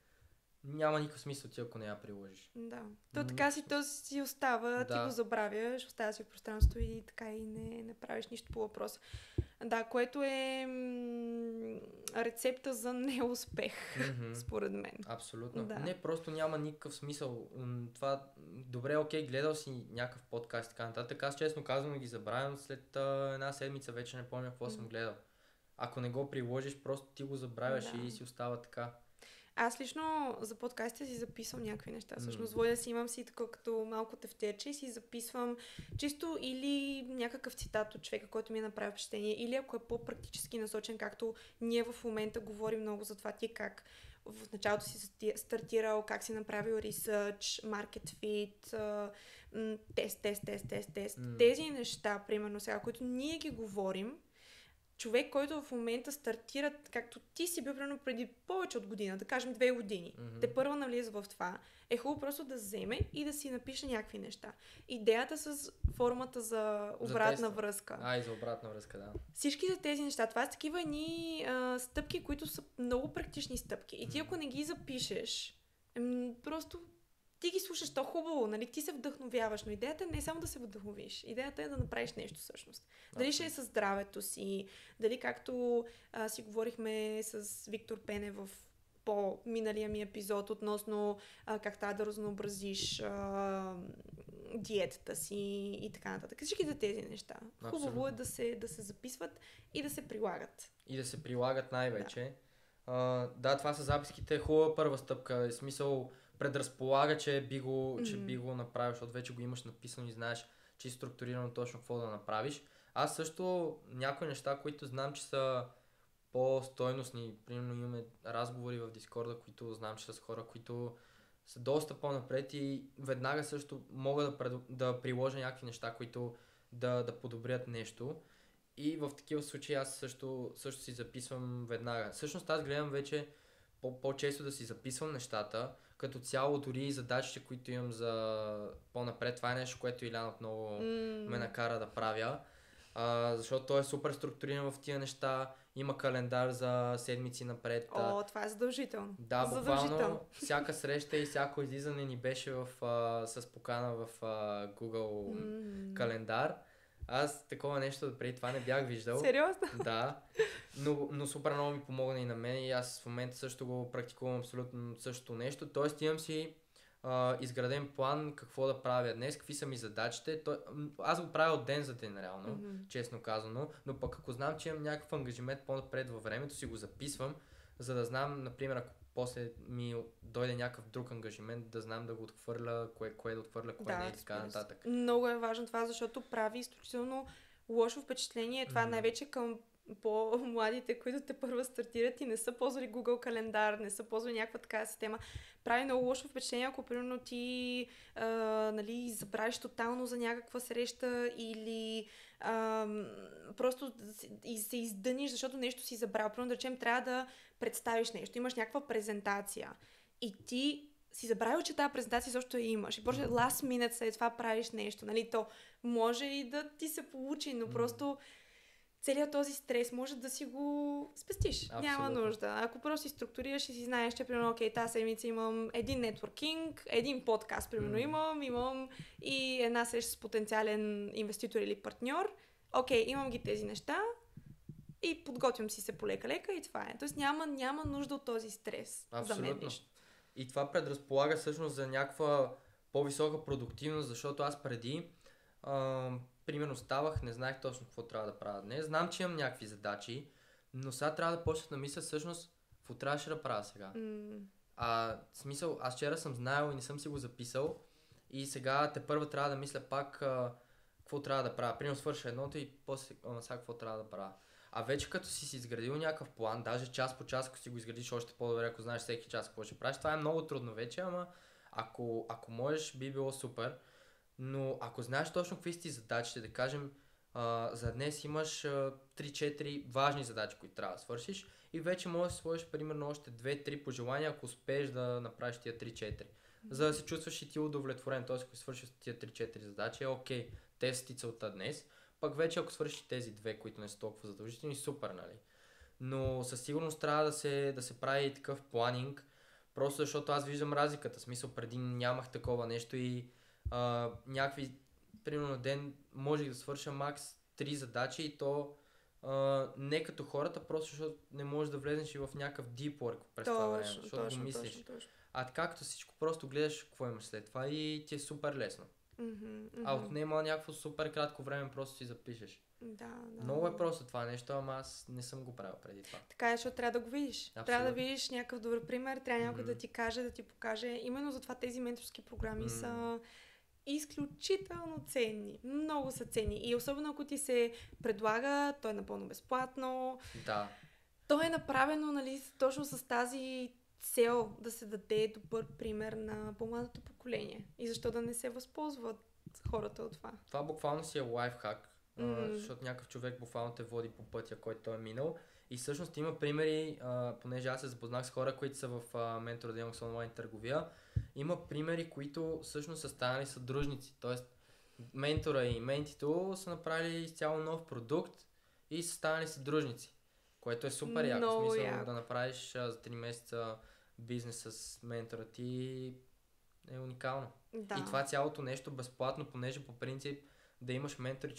няма никакъв смисъл ти, ако не я приложиш. Да. То така си остава, ти го забравяш, остава си в пространството и така и не правиш нищо по въпроса. Да, което е рецепта за неуспех, според мен. Абсолютно. Да. Не, просто няма никакъв смисъл. Това, добре, окей, гледал си някакъв подкаст и така нататък. Аз честно казвам ги забравям след една седмица, вече не помня какво съм гледал. Ако не го приложиш, просто ти го забравяш и си остава така. Аз лично за подкастите си записвам някакви неща. Всъщност воля си, имам си така като малко тефтерче и си записвам чисто или някакъв цитат от човека, който ми е направил впечатление, или ако е по-практически насочен, както ние в момента говорим много за това ти как в началото си стартирал, как си направил ресърч, market fit, тест. Тези неща, примерно сега, които ние ги говорим, човек, който в момента стартира, както ти си бил примерно преди повече от година, да кажем 2 години, те първо навлиза в това, е хубаво просто да вземе и да си напише някакви неща. Идеята с формата за обратна връзка. И за обратна връзка, да. Всичките тези неща, това са такива едни стъпки, които са много практични стъпки. И ти ако не ги запишеш, просто ти ги слушаш, то хубаво, нали? Ти се вдъхновяваш, но идеята не е само да се вдъхновиш. Идеята е да направиш нещо всъщност. Дали ще е със здравето си, дали както си говорихме с Виктор Пене в по-миналия ми епизод относно как трябва да разнообразиш диетата си и така нататък. Всичките тези неща. Абсолютно. Хубаво е да се записват и да се прилагат. И да се прилагат най-вече. Да, това са записките. Хубава първа стъпка. В смисъл, предразполага, че би го направиш, защото вече го имаш написано и знаеш, че е структурирано точно какво да направиш. Аз също някои неща, които знам, че са по-стойностни, примерно имаме разговори в Дискорда, които знам, че са с хора, които са доста по-напред и веднага също мога да приложа някакви неща, които да подобрят нещо. И в такива случаи аз също си записвам веднага. Всъщност аз гледам вече по-често да си записвам нещата. Като цяло, дори и задачите, които имам за по-напред, това е нещо, което Илян отново ме накара да правя. Защото той е супер структуриран в тия неща, има календар за седмици напред. Това е задължително. Да, буквално всяка среща и всяко излизане ни беше с покана в Google календар. Аз такова нещо преди това не бях виждал. Сериозно? Да, но супер много ми помогна и на мен и аз в момента също го практикувам абсолютно същото нещо. Тоест имам си изграден план какво да правя днес, какви са ми задачите. Аз го правя от ден за ден реално, честно казано, но пък ако знам, че имам някакъв ангажимент по-напред във времето, си го записвам, за да знам, например, ако после ми дойде някакъв друг ангажимент, да знам да го отхвърля, кое да отхвърля, кое не и така нататък. Много е важно това, защото прави изключително лошо впечатление. Това най-вече към по-младите, които те първо стартират и не са ползвали Google календар, не са ползвали някаква такава система. Прави много лошо впечатление, ако примерно ти забравиш тотално за някаква среща или просто се издъниш, защото нещо си забрал. Примерно да речем, трябва да представиш нещо. Имаш някаква презентация и ти си забравил, че тази презентация също я имаш. И просто last minute след това правиш нещо. Нали? То може и да ти се получи, но просто целият този стрес може да си го спестиш. Абсолютно. Няма нужда. Ако просто си структурираш и си знаеш, че примерно, окей, тази седмица имам един нетворкинг, един подкаст, примерно имам и една среща с потенциален инвеститор или партньор. Окей, имам ги тези неща и подготвям си се полека-лека и това е. Тоест няма нужда от този стрес. Абсолютно. За мен лично. И това предразполага всъщност за някаква по-висока продуктивност, защото аз преди примерно ставах, не знаех точно какво трябва да правя днес. Знам, че имам някакви задачи, но сега трябва да почна да мисля всъщност какво трябваше да правя сега. В смисъл, аз вчера съм знаел и не съм си го записал и сега тепърва трябва да мисля пак какво трябва да правя. Примерно свърша едното и после сега какво трябва да правя. А вече като си изградил някакъв план, даже час по час, ако си го изградиш още по-добре, ако знаеш всеки час какво ще правиш, това е много трудно вече, ама ако можеш, би било супер. Но ако знаеш точно какви са ти задачите, да кажем, за днес имаш 3-4 важни задачи, които трябва да свършиш и вече можеш да сложиш примерно още 2-3 пожелания, ако успееш да направиш тия 3-4. За да се чувстваш и ти удовлетворен, т.е. ако свършиш тия 3-4 задачи, окей, те са ти целта днес, пък вече ако свършиш тези две, които не са толкова задължителни, супер, нали? Но със сигурност трябва да се прави такъв планинг, просто защото аз виждам разликата, в смисъл преди нямах такова нещо и някакви, примерно на ден можех да свърша макс 3 задачи и то не като хората, просто защото не можеш да влезеш и в някакъв deep work през това време, защото го мислиш. Точно. А така като всичко просто гледаш какво имаш след това и ти е супер лесно. А отнема някакво супер кратко време, просто си запишеш. Да. Много е просто това нещо, ама аз не съм го правил преди това. Така е, защото трябва да го видиш. Абсолютно. Трябва да видиш някакъв добър пример, трябва някой да ти каже, да ти покаже. Именно затова тези менторски програми са изключително ценни. Много са ценни. И особено ако ти се предлага, то е напълно безплатно. Да. То е направено, нали, точно с тази цел да се даде добър пример на по-младото поколение. И защо да не се възползват хората от това? Това буквално си е лайфхак, защото някакъв човек буквално те води по пътя, който той е минал. И всъщност има примери, понеже аз се запознах с хора, които са в Mentor Demos онлайн търговия, има примери, които всъщност са станали съдружници. Тоест, ментора и ментито са направили изцяло нов продукт и са станали съдружници. Което е супер яко. В смисъл да направиш за 3 месеца бизнес с ментора ти е уникално. Да. И това цялото нещо безплатно, понеже по принцип да имаш ментор и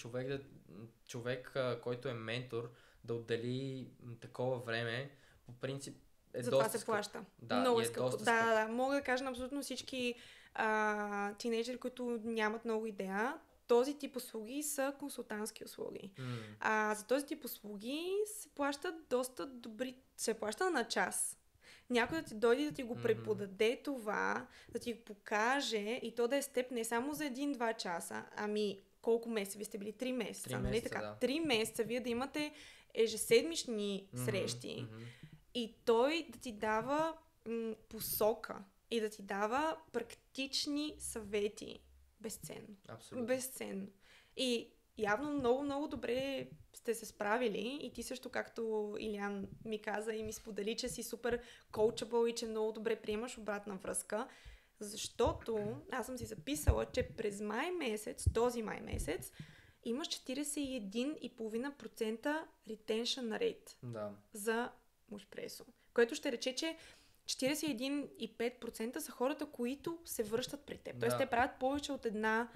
човек, който е ментор, да отдели такова време, по принцип е за доста това се плаща. Да, много е скъпо. Да. Мога да кажа на абсолютно всички тинейджери, които нямат много идея. Този тип услуги са консултантски услуги. За този тип услуги се плащат доста добри... Се плаща на час. Някой да ти дойде да ти го преподаде това, да ти го покаже и то да е с теб не само за 1-2 часа, ами колко месеца? Вие сте били 3 месеца, 3 нали така? Да. 3 месеца вие да имате ежеседмични срещи и той да ти дава посока и да ти дава практични съвети. Безценно. Абсолютно. Безценно. И явно много добре сте се справили и ти също, както Илиян ми каза и ми сподели, че си супер коучабъл и че много добре приемаш обратна връзка, защото аз съм си записала, че през този май месец, имаш 41,5% retention rate за Мушпресо, което ще рече, че 41,5% са хората, които се връщат при теб. Тоест те правят повече от една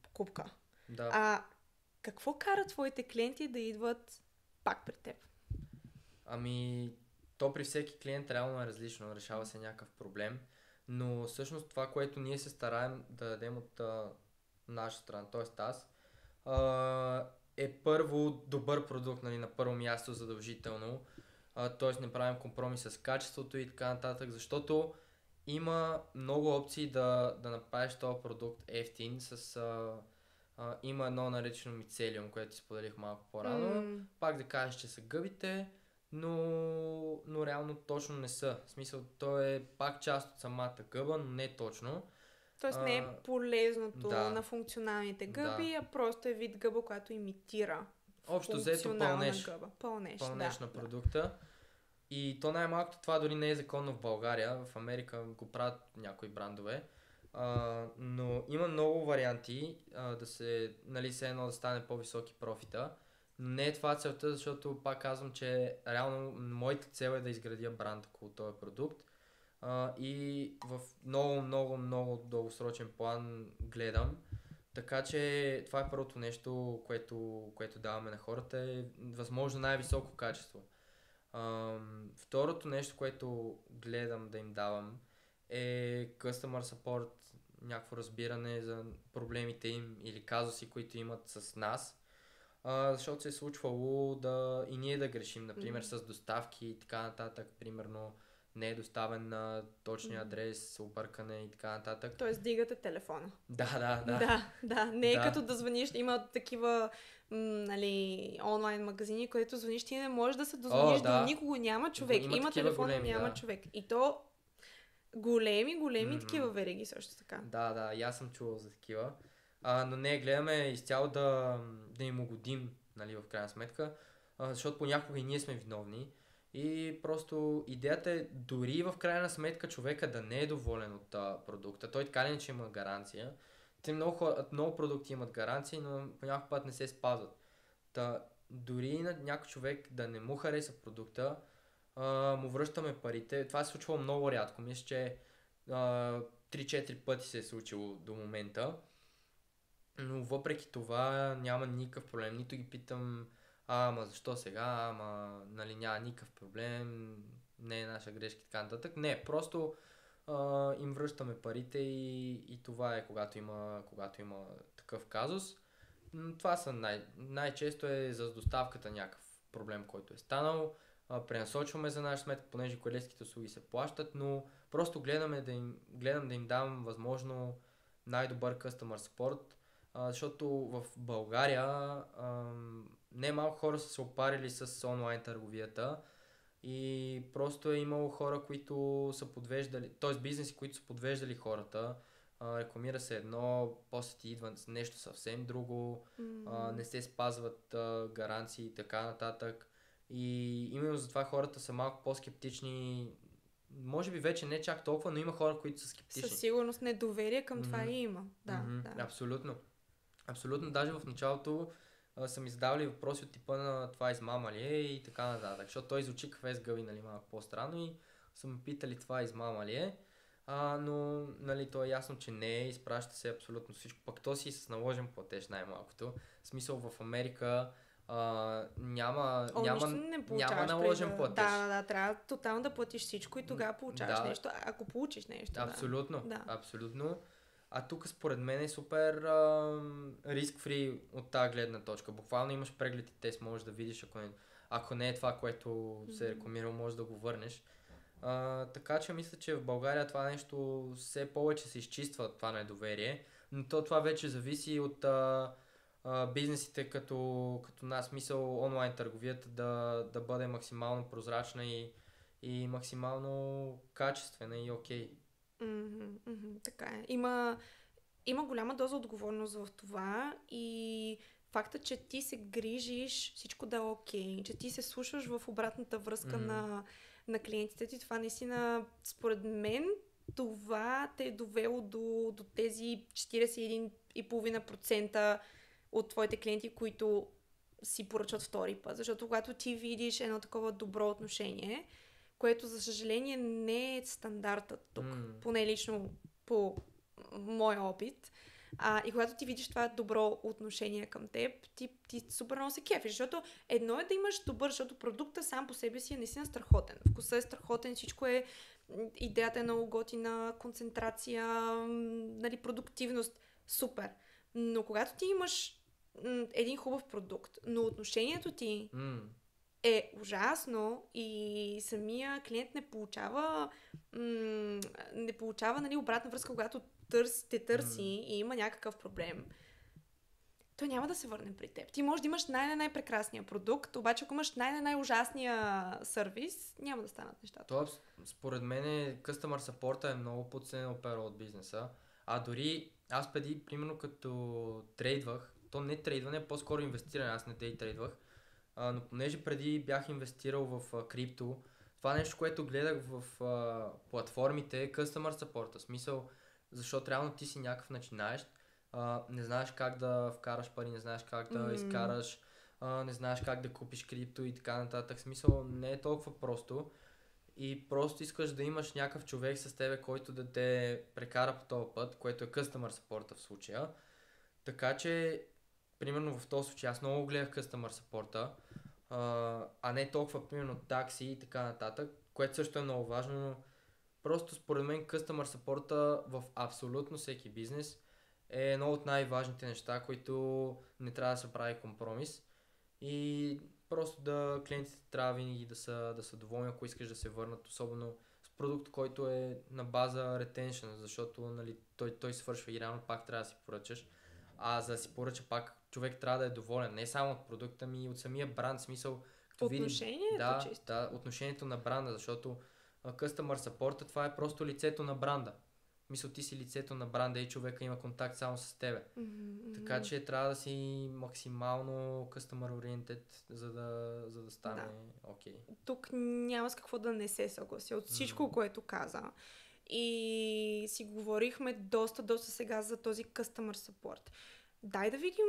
покупка. Да. Какво кара твоите клиенти да идват пак при теб? Ами, то при всеки клиент реално е различно, решава се някакъв проблем, но всъщност това, което ние се стараем да дадем от наша страна, т.е. аз, е първо добър продукт, нали, на първо място задължително, т.е. не правим компромис с качеството и така нататък, защото има много опции да направиш този продукт ефтин има едно наречено мицелиум, което ти споделих малко по-рано. Пак да кажеш, че са гъбите, но реално точно не са. В смисъл, то е пак част от самата гъба, но не точно. Тоест не е полезното на функционалните гъби, а просто е вид гъба, която имитира общо взето пълнеш на продукта. Да. И то най-малкото това дори не е законно в България. В Америка го правят някои брандове. Но има много варианти да се, нали, все едно да стане по-високи профита, Но не е това целта, защото пак казвам, че реално моята цел е да изградя бранд около този продукт. И в много, много, много дългосрочен план гледам. Така че това е първото нещо, което даваме на хората, е възможно най-високо качество. Второто нещо, което гледам да им давам, е customer support, някакво разбиране за проблемите им или казуси, които имат с нас. Защото се е случвало и ние да грешим, например с доставки и така нататък, примерно не е доставен на точния адрес, объркане и така нататък. Тоест дигате телефона. Да. Не е като да звъниш, има такива онлайн магазини, където звъниш, ти не можеш да се дозвониш до никого, няма човек. Има телефона, няма човек. И то големи такива вериги също така. Да, и аз съм чувал за такива. Но не, гледаме изцяло да им угодим, нали, в крайна сметка, защото понякога и ние сме виновни. И просто идеята е дори в крайна сметка човека да не е доволен от продукта. Той така ли, че има гаранция. Много продукти имат гаранции, но понякога път не се спазват. Дори на някой човек да не му хареса продукта, му връщаме парите. Това се случва много рядко. Мисля, че 3-4 пъти се е случило до момента. Но въпреки това няма никакъв проблем. Нито ги питам, ама защо сега, нали, няма никакъв проблем, не е наша грешка и така нататък. Не, просто им връщаме парите и това е когато има такъв казус. Това са най-често е за доставката някакъв проблем, който е станал. Пренасочваме за наша сметка, понеже куриерските услуги се плащат, но просто гледам да им дам възможно най-добър customer support, защото в България не малко хора са се опарили с онлайн търговията и просто е имало хора, които са подвеждали, т.е. бизнеси, които са подвеждали хората. Рекламира се едно, после ти идва нещо съвсем друго, не се спазват гаранции и така нататък. И именно затова хората са малко по-скептични. Може би вече не чак толкова, но има хора, които са скептични. Със сигурност недоверие към това и има. Да. Абсолютно. Абсолютно. Даже в началото са ми задавали въпроси от типа на това измама ли е и така нататък. Защото той звучи кафе гъби, нали, малко по-странно и са ме питали това измама ли е. Но нали, то е ясно, че не е, изпраща се абсолютно всичко. Пък то си с наложен платеж най-малкото. В смисъл в Америка няма наложен платеж. Да, трябва тотално да платиш всичко и тогава получаваш нещо, ако получиш нещо. Абсолютно, абсолютно. А тук според мен е супер риск-фри от тази гледна точка. Буквално имаш преглед и тест, можеш да видиш, ако не е това, което се е рекламирало, можеш да го върнеш. Така че мисля, че в България това нещо все повече се изчиства, това недоверие, но това вече зависи от бизнесите като нас, мисъл онлайн търговията да бъде максимално прозрачна и максимално качествена и окей. Така е. Има голяма доза отговорност в това и факта, че ти се грижиш всичко да е окей, че ти се слушаш в обратната връзка на клиентите ти, това наистина, според мен, това те е довело до тези 41,5% от твоите клиенти, които си поръчат втори път. Защото когато ти видиш едно такова добро отношение, което за съжаление не е стандартът тук, поне лично по моя опит, и когато ти видиш това добро отношение към теб, ти супер много се кефиш, защото едно е да имаш добър, защото продукта сам по себе си е наистина страхотен. Вкусът е страхотен, всичко е, идеята е много готина, концентрация, нали, продуктивност, супер. Но когато ти имаш един хубав продукт, но отношението ти е ужасно и самия клиент не получава нали, обратна връзка, когато те търси и има някакъв проблем, той няма да се върне при теб. Ти можеш да имаш най-прекрасния продукт, обаче ако имаш най-ужасния сервис, няма да станат нещата. Това според мен customer support е много подценено перо от бизнеса. Дори аз преди, примерно като трейдвах, то не трейдване, по-скоро инвестиране, аз не трейдвах, но понеже преди бях инвестирал в крипто, това нещо, което гледах в платформите е customer support, в смисъл, защото реално ти си някакъв начинаещ, не знаеш как да вкараш пари, не знаеш как да изкараш, не знаеш как да купиш крипто и така нататък. В смисъл не е толкова просто и просто искаш да имаш някакъв човек с тебе, който да те прекара по този път, което е customer support в случая. Така че, примерно в този случай, аз много гледах customer support, а не толкова, примерно, такси и така нататък, което също е много важно, но просто според мен customer support в абсолютно всеки бизнес е едно от най-важните неща, които не трябва да се прави компромис и просто да клиентите трябва винаги да са доволни, ако искаш да се върнат, особено с продукт, който е на база retention, защото нали, той свършва и реално пак трябва да си поръчаш. А за да си поръча пак, човек трябва да е доволен, не само от продукта ми, и от самия бранд, смисъл. Отношението чисто. Да, отношението на бранда, защото customer support това е просто лицето на бранда. Мисля, ти си лицето на бранда и човека има контакт само с тебе. Така че трябва да си максимално customer oriented, за да стане окей. Тук няма с какво да не се съглася от всичко, което каза. И си говорихме доста сега за този customer support. Дай да видим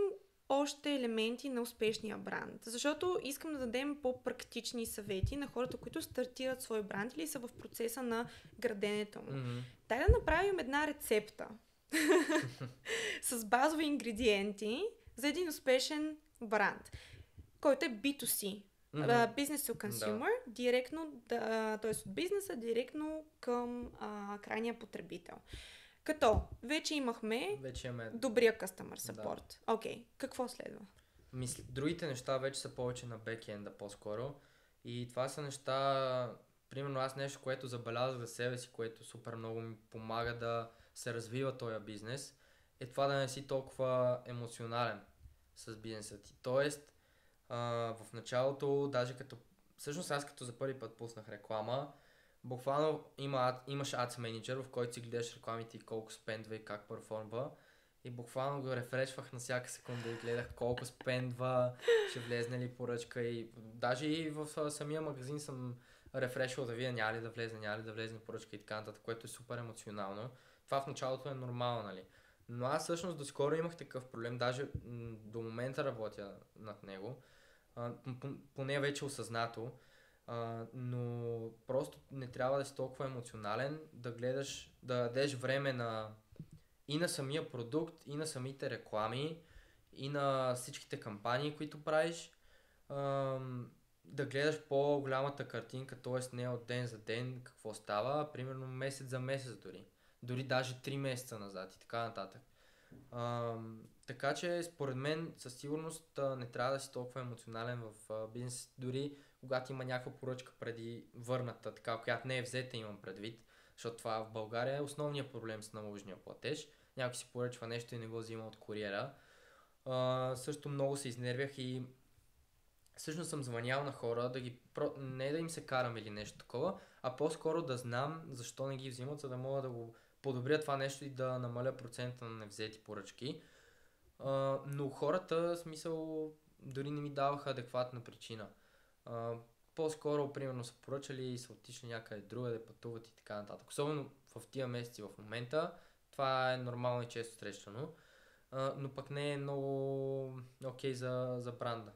още елементи на успешния бранд. Защото искам да дадем по-практични съвети на хората, които стартират свой бранд или са в процеса на граденето му. Дай да направим една рецепта с базови ингредиенти за един успешен бранд, който е B2C. Business to consumer, директно, т.е. от бизнеса директно към крайния потребител. Като вече имаме добрия customer support. Окей, какво следва? Другите неща вече са повече на бекенда по-скоро. И това са неща, примерно аз нещо, което забелязвах за себе си, което супер много ми помага да се развива този бизнес, е това да не си толкова емоционален с бизнеса ти. Тоест, в началото, даже всъщност аз като за първи път пуснах реклама, буквално имаш Ads Manager, в който си гледаш рекламите и колко спендва и как перформва. И буквално го рефрешвах на всяка секунда и гледах колко спендва, ще влезне ли поръчка и даже и в самия магазин съм рефрешвал да видя няма ли да влезне поръчка и така нататък, което е супер емоционално. Това в началото е нормално, нали? Но аз всъщност доскоро имах такъв проблем, даже до момента работя над него, поне вече осъзнато. Но просто не трябва да си толкова емоционален, да гледаш, да дадеш време и на самия продукт, и на самите реклами, и на всичките кампании, които правиш, да гледаш по-голямата картинка, т.е. не от ден за ден какво става, а примерно месец за месец дори даже 3 месеца назад и така нататък. Така че според мен със сигурност не трябва да си толкова емоционален в бизнес, дори когато има някаква поръчка преди върната, така, която не е взета, имам предвид, защото това в България е основният проблем с наложния платеж. Някой си поръчва нещо и не го взима от куриера. Също много се изнервях и всъщност съм звънял на хора, не да им се карам или нещо такова, а по-скоро да знам защо не ги взимат, за да мога да го подобря това нещо и да намаля процента на невзети поръчки. Но хората, в смисъл, дори не ми даваха адекватна причина. По-скоро, примерно, са поръчали и са отишли някъде друга да пътуват и така нататък. Особено в тия месеци в момента, това е нормално и често срещано, но пък не е много окей за бранда.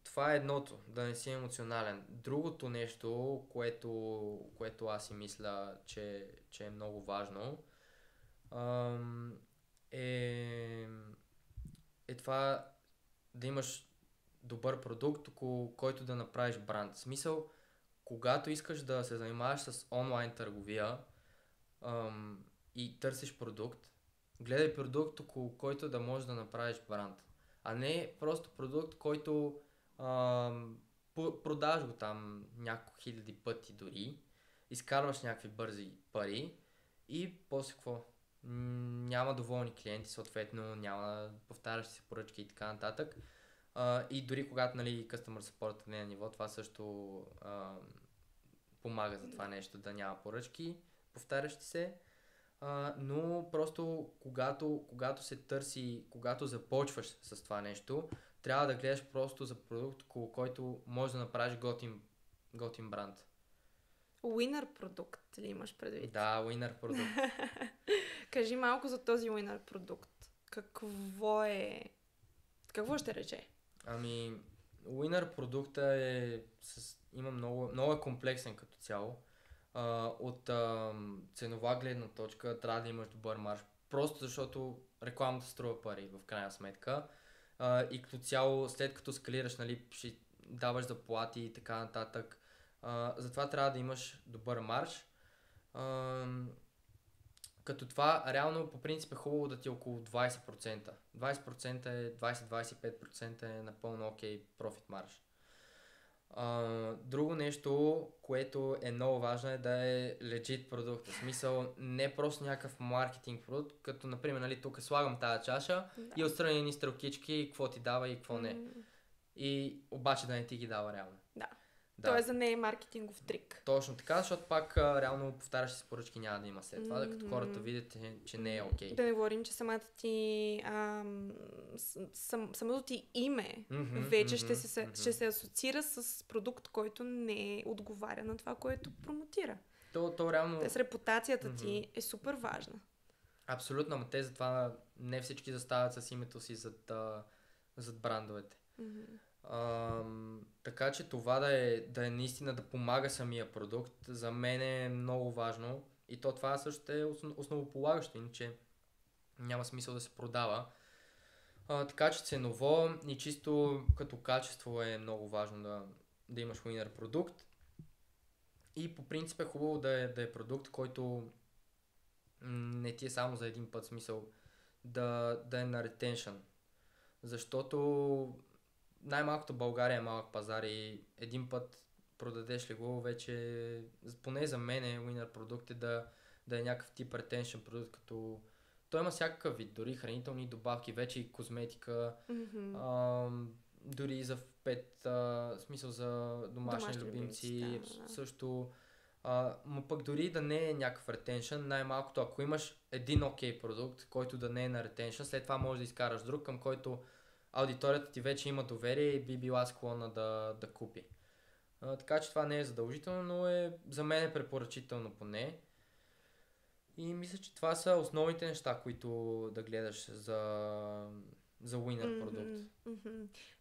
Това е едното, да не си емоционален. Другото нещо, което аз си мисля, че е много важно, е това да имаш добър продукт, около който да направиш бранд. В смисъл, когато искаш да се занимаваш с онлайн търговия и търсиш продукт, гледай продукт, около който да можеш да направиш бранд. А не просто продукт, който продаваш го там няколко хиляди пъти дори, изкарваш някакви бързи пари и после какво? Няма доволни клиенти, съответно няма повтарящи се поръчки и така нататък. И дори когато, нали, customer support не е на ниво, това също помага за това нещо, да няма поръчки, повтарящи се. Но просто когато се търси, когато започваш с това нещо, трябва да гледаш просто за продукт, около който можеш да направиш готин бранд. Winner продукт ли имаш предвид? Да, winner продукт. Кажи малко за този winner продукт. Какво ще рече? Ами, Winner продукта има много е комплексен като цяло. От ценова гледна точка трябва да имаш добър марж. Просто защото рекламата струва пари в крайна сметка. И като цяло, след като скалираш, нали, ще даваш заплати и така нататък. Затова трябва да имаш добър марж. Като това, реално по принцип е хубаво да ти е около 20%. 20% е 20-25% е напълно окей профит марж. Друго нещо, което е много важно е да е legit продукт. В смисъл, не просто някакъв маркетинг продукт, като например, нали, тук слагам тази чаша и отстрани ни стрелкички, какво ти дава и какво не. И обаче да не ти ги дава реално. Да. Тоест да не е маркетингов трик. Точно така, защото пак реално повтарящи си поръчки няма да има след това, докато хората видят, че не е окей. Да не говорим, че самата ти самото ти име вече ще се асоциира с продукт, който не отговаря на това, което промотира. То реално... С репутацията ти е супер важна. Абсолютно, но те затова не всички застават с името си зад брандовете. Така че това да е наистина да помага самия продукт, за мен е много важно и това също е основополагащо, иначе няма смисъл да се продава. Така че ценово и чисто като качество е много важно да имаш winner продукт и по принцип е хубаво да е продукт, който не ти е само за един път, смисъл да е на retention, защото най-малкото България е малък пазар и един път продадеш ли го, вече поне за мен winner продукт е да е някакъв тип retention продукт, като той има всякакъв вид, дори хранителни добавки, вече и козметика, дори за смисъл за домашни любимци, също. Но пък дори да не е някакъв retention, най-малкото ако имаш един окей продукт, който да не е на retention, след това можеш да изкараш друг, към който аудиторията ти вече има доверие и би била склонна да купи. Така че това не е задължително, но за мен е препоръчително поне. И мисля, че това са основните неща, които да гледаш за winner продукт.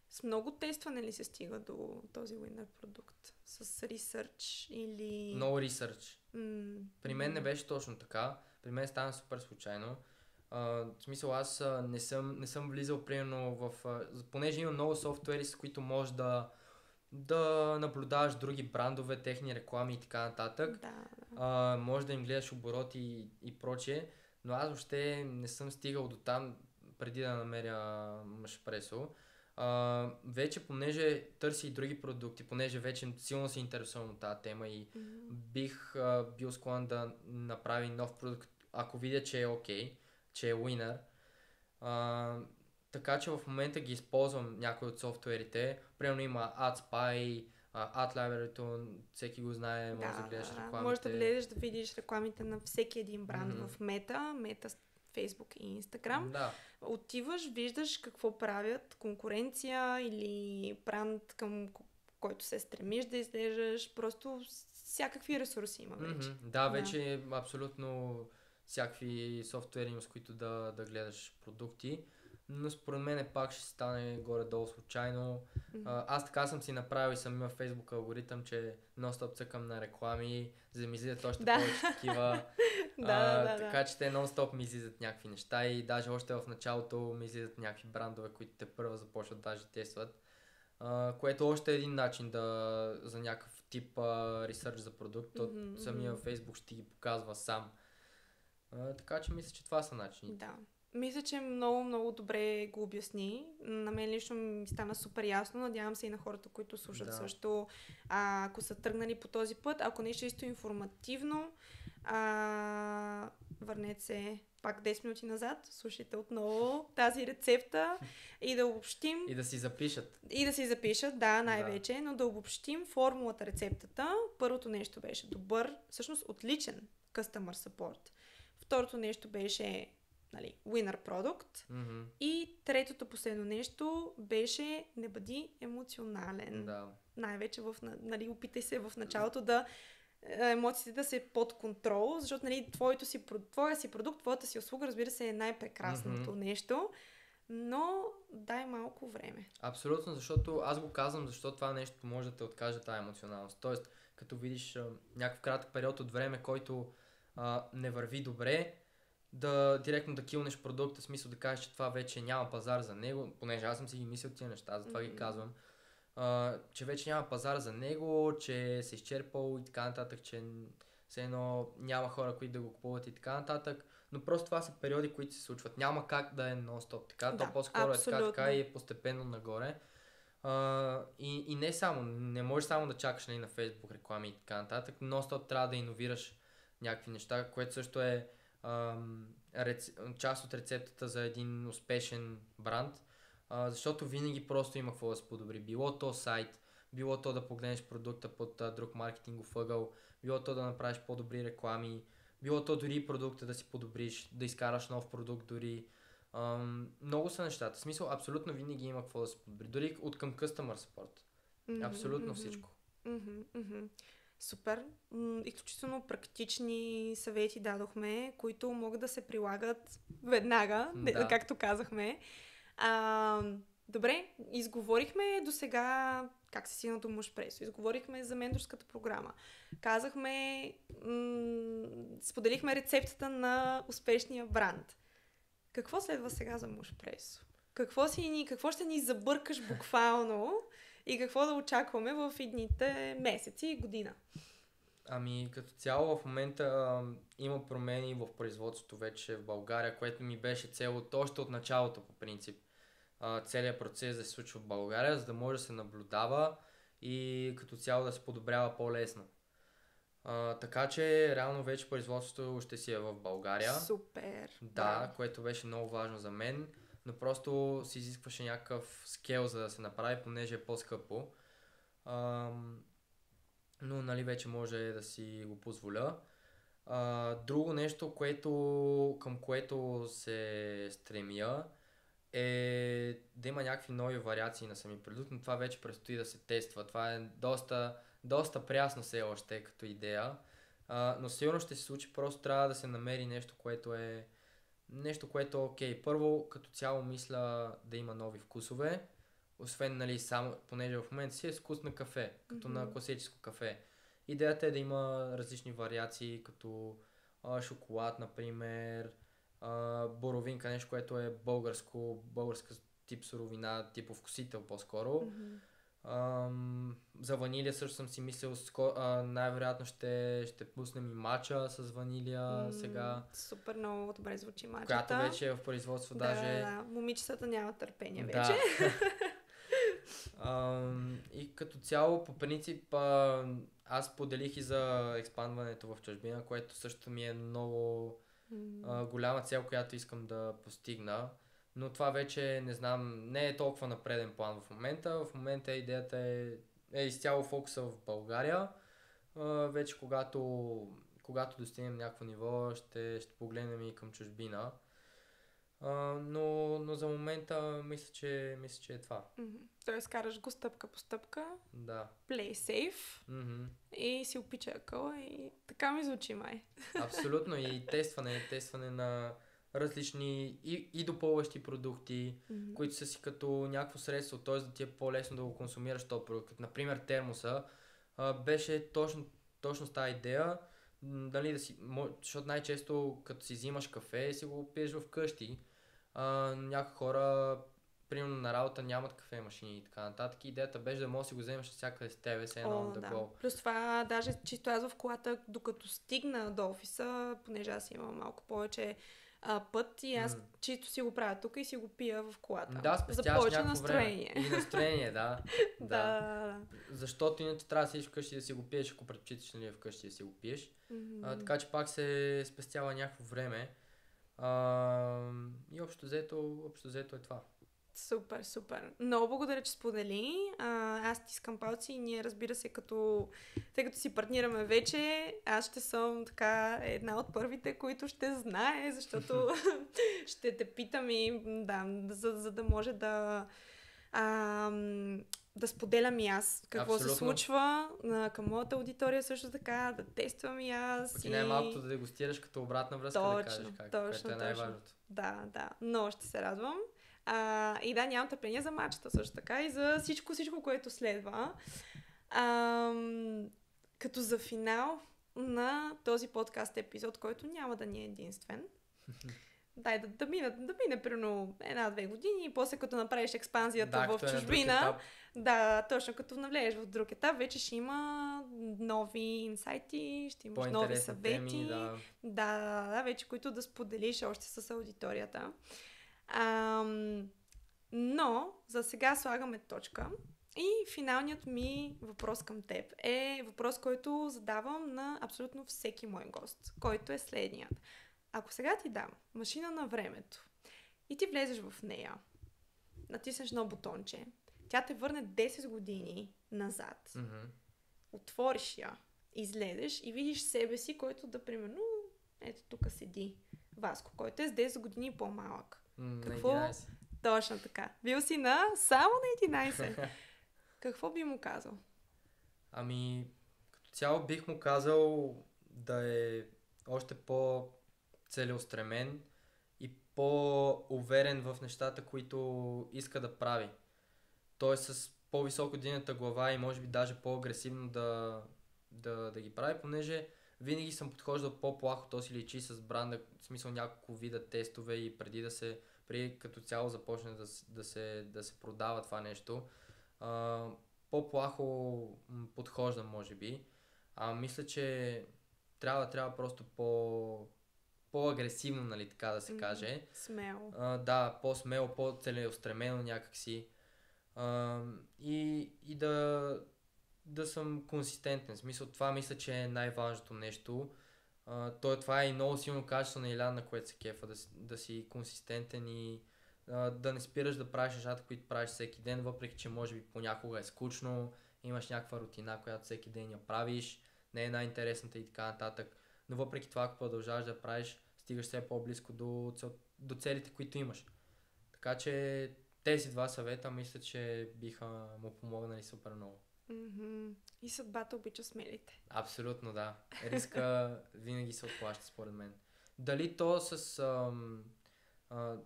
С много тестване ли се стига до този winner продукт? С ресърч или... Много ресърч. При мен не беше точно така. При мен стана супер случайно. В смисъл, аз не съм влизал примерно понеже има много софтуери, с които можеш да наблюдаваш други брандове, техни реклами и така нататък. Може да им гледаш обороти и прочее, но аз въобще не съм стигал до там преди да намеря Mashpresso. Вече понеже търси и други продукти, понеже вече силно се интересувам от тази тема и бих бил склонен да направи нов продукт, ако видя, че е окей, че е winner. Така че в момента ги използвам някои от софтуерите. Примерно има AdSpy, AdLibrary, всеки го знае, може да гледаш рекламите. Може да влезеш да видиш рекламите на всеки един бранд в Meta, Facebook и Instagram. Отиваш, виждаш какво правят, конкуренция или бранд, към който се стремиш да изглеждаш, просто всякакви ресурси има вече. Вече абсолютно всякакви софтуери, с които да гледаш продукти, но според мен пак ще стане горе-долу случайно. Аз така съм си направил и съм имал в Facebook алгоритъм, че нон-стоп цъкам на реклами, за да ми излизат още повече такива. Така че те нон-стоп ми излизат някакви неща и даже още в началото ми излизат някакви брандове, които те първо започват даже тестват. Което още е един начин за някакъв тип ресърч за продукт. Самия Facebook ще ти ги показва сам. Така че мисля, че това са начините. Да. Мисля, че много, много добре го обясни. На мен лично ми стана супер ясно. Надявам се и на хората, които слушат също, ако са тръгнали по този път. Ако не е чисто информативно, върнете се пак 10 минути назад, слушайте отново тази рецепта и да обобщим. И да си запишат. Най-вече, но да обобщим формулата, рецептата. Първото нещо беше добър, всъщност отличен customer support. Второто нещо беше winner продукт. И третото последно нещо беше не бъди емоционален. Най-вече опитай се в началото емоциите да се под контрол, защото твоя си продукт, твоята си услуга, разбира се, е най-прекрасното нещо. но дай малко време. Абсолютно, защото аз го казвам, защото това нещо може да те откаже тази емоционалност. Тоест, като видиш някакъв кратък период от време, който не върви добре, да директно да килнеш продукта, в смисъл да кажеш, че това вече няма пазар за него, понеже аз съм си ги мислил тия неща, затова ги казвам, че вече няма пазар за него, че се изчерпал и така нататък, че все едно няма хора, които да го купуват и така нататък, но просто това са периоди, които се случват. Няма как да е нон-стоп така, Да, то по-скоро абсолютно. е така и е постепенно нагоре. И не само, не можеш само да чакаш на Facebook реклами и така нататък, нон-стоп трябва да иновираш някакви неща, което също е част от рецептата за един успешен бранд, защото винаги просто има какво да се подобри. Било то сайт, било то да погледнеш продукта под друг маркетингов ъгъл, било то да направиш по-добри реклами, било то дори продукта да си подобриш, да изкараш нов продукт дори. Много са нещата. В смисъл, абсолютно винаги има какво да се подобри. Дори от към customer support. Абсолютно всичко. Супер. Изключително практични съвети дадохме, които могат да се прилагат веднага, както казахме. Добре, изговорихме до сега как се стигна до Мушпресо, изговорихме за менторската програма, казахме, споделихме рецептата на успешния бранд. Какво следва сега за Мушпресо? Какво ще ни забъркаш буквално и какво да очакваме в идните месеци и година? Ами като цяло в момента има промени в производството вече в България, което ми беше цел още от началото по принцип. Целият процес да се случва в България, за да може да се наблюдава и като цяло да се подобрява по-лесно. Така че реално вече производството ще си е в България. Супер! Да, което беше много важно за мен, но просто се изискваше някакъв скел за да се направи, понеже е по-скъпо. Но нали вече може да си го позволя. Друго нещо, към което се стремя, е да има някакви нови вариации на сами продукт, но това вече предстои да се тества. Това е доста прясно все още като идея, но сигурно ще се случи, просто трябва да се намери нещо, което е окей. Първо, като цяло мисля да има нови вкусове, освен нали само, понеже в момента си е вкус на кафе, като на класическо кафе. Идеята е да има различни вариации, като шоколад, например, боровинка, нещо, което е българска тип суровина, тип вкусител по-скоро. За ванилия също съм си мислил, най-вероятно ще пуснем и мача с ванилия сега. Супер, много добре звучи мачата. Която вече е в производство даже. Да, момичетата нямат търпение вече. Да. И като цяло, по принцип, аз поделих и за експандването в чужбина, което също ми е много голяма цел, която искам да постигна. Но това вече, не знам, не е толкова напреден план в момента. В момента идеята е изцяло фокуса в България. Вече когато достигнем някакво ниво, ще погледнем и към чужбина. Но за момента мисля, че е това. Тоест караш го стъпка по стъпка. Да. Play safe. И си опича акъла и така ми звучи май. Абсолютно. И тестване на различни и допълващи продукти, които са си като някакво средство, т.е. да ти е по-лесно да го консумираш този продукт. Например, термоса беше точно с тази идея, дали защото най-често като си взимаш кафе, си го пиеш вкъщи. Някои хора, примерно на работа, нямат кафе машини и така нататък. Идеята беше да можеш да си го вземеш всякъде с тебе, все едно да го. Плюс това, даже чисто аз в колата, докато стигна до офиса, понеже аз имам малко повече път и аз чисто си го правя тук и си го пия в колата. Да, спестяваш някакво време. И настроение, да. Да. Защото иначе трябва да седиш вкъщи да си го пиеш, ако предпочиташ нали, вкъщи да си го пиеш. Така че пак се спестява някакво време. И общо взето е това. Супер. Много благодаря, че сподели. Аз стискам палци и ние, разбира се, тъй като си партнираме вече, аз ще съм така една от първите, които ще знае, защото ще те питам и за да може да споделям и аз какво се случва към моята аудитория също така, да тествам и аз. Пък и най-малкото да дегустираш като обратна връзка, да кажеш как, което е най-важното. Да, много ще се радвам. И да, нямам търпение за матчата също така и за всичко, което следва. Като за финал на този подкаст епизод, който няма да ни е единствен. Дай да мине примерно 1-2 години и после като направиш експанзията в чужбина, да, точно като навлезеш в друг етап, вече ще има нови инсайти, ще имаш нови съвети, теми, да, вече които да споделиш още с аудиторията. Но за сега слагаме точка. И финалният ми въпрос към теб е въпрос, който задавам на абсолютно всеки мой гост, който е следният. Ако сега ти дам машина на времето и ти влезеш в нея, натиснеш едно бутонче, тя те върне 10 години назад, отвориш я, излезеш и видиш себе си, който да, примерно, ето тук седи Васко, който е с 10 години по-малък. Какво? На 11. Точно така. Бил си само на 11. Какво би му казал? Като цяло бих му казал да е още по-целеустремен и по-уверен в нещата, които иска да прави. Той с по-високо дигната глава и може би даже по-агресивно да ги прави, понеже винаги съм подхождал по-плахо, то си личи с бранда, в смисъл няколко вида тестове и преди като цяло започне да се продава това нещо. По-плахо подхождам, може би. Мисля, че трябва просто по-агресивно, нали, така да се каже. Смело. Да, по-смело, по-целеустремено някакси. И да съм консистентен. В смисъл, това мисля, че е най-важното нещо. Това е и много силно качество на Илян, на което се кефа, да си консистентен и да не спираш да правиш нещата, които правиш всеки ден, въпреки че може би понякога е скучно, имаш някаква рутина, която всеки ден я правиш, не е най-интересната и така нататък, но въпреки това, ако продължаваш да правиш, стигаш все по-близко до целите, които имаш. Така че тези два съвета мисля, че биха му помогнали супер много. И съдбата обича смелите. Абсолютно, да. Риска винаги се отплаща, според мен. Дали то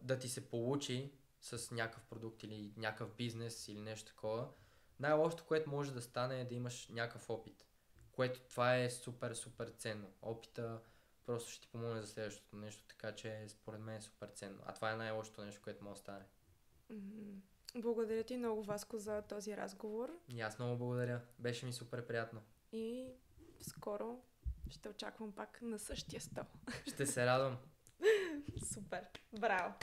да ти се получи с някакъв продукт или някакъв бизнес или нещо такова, най-лошото, което може да стане е да имаш някакъв опит, което това е супер, супер ценно. Опита просто ще ти помогне за следващото нещо, така че според мен е супер ценно. А това е най-лошото нещо, което може да стане. Благодаря ти много, Васко, за този разговор. И аз много благодаря. Беше ми супер приятно. И скоро ще очаквам пак на същия стол. Ще се радвам. Супер. Браво.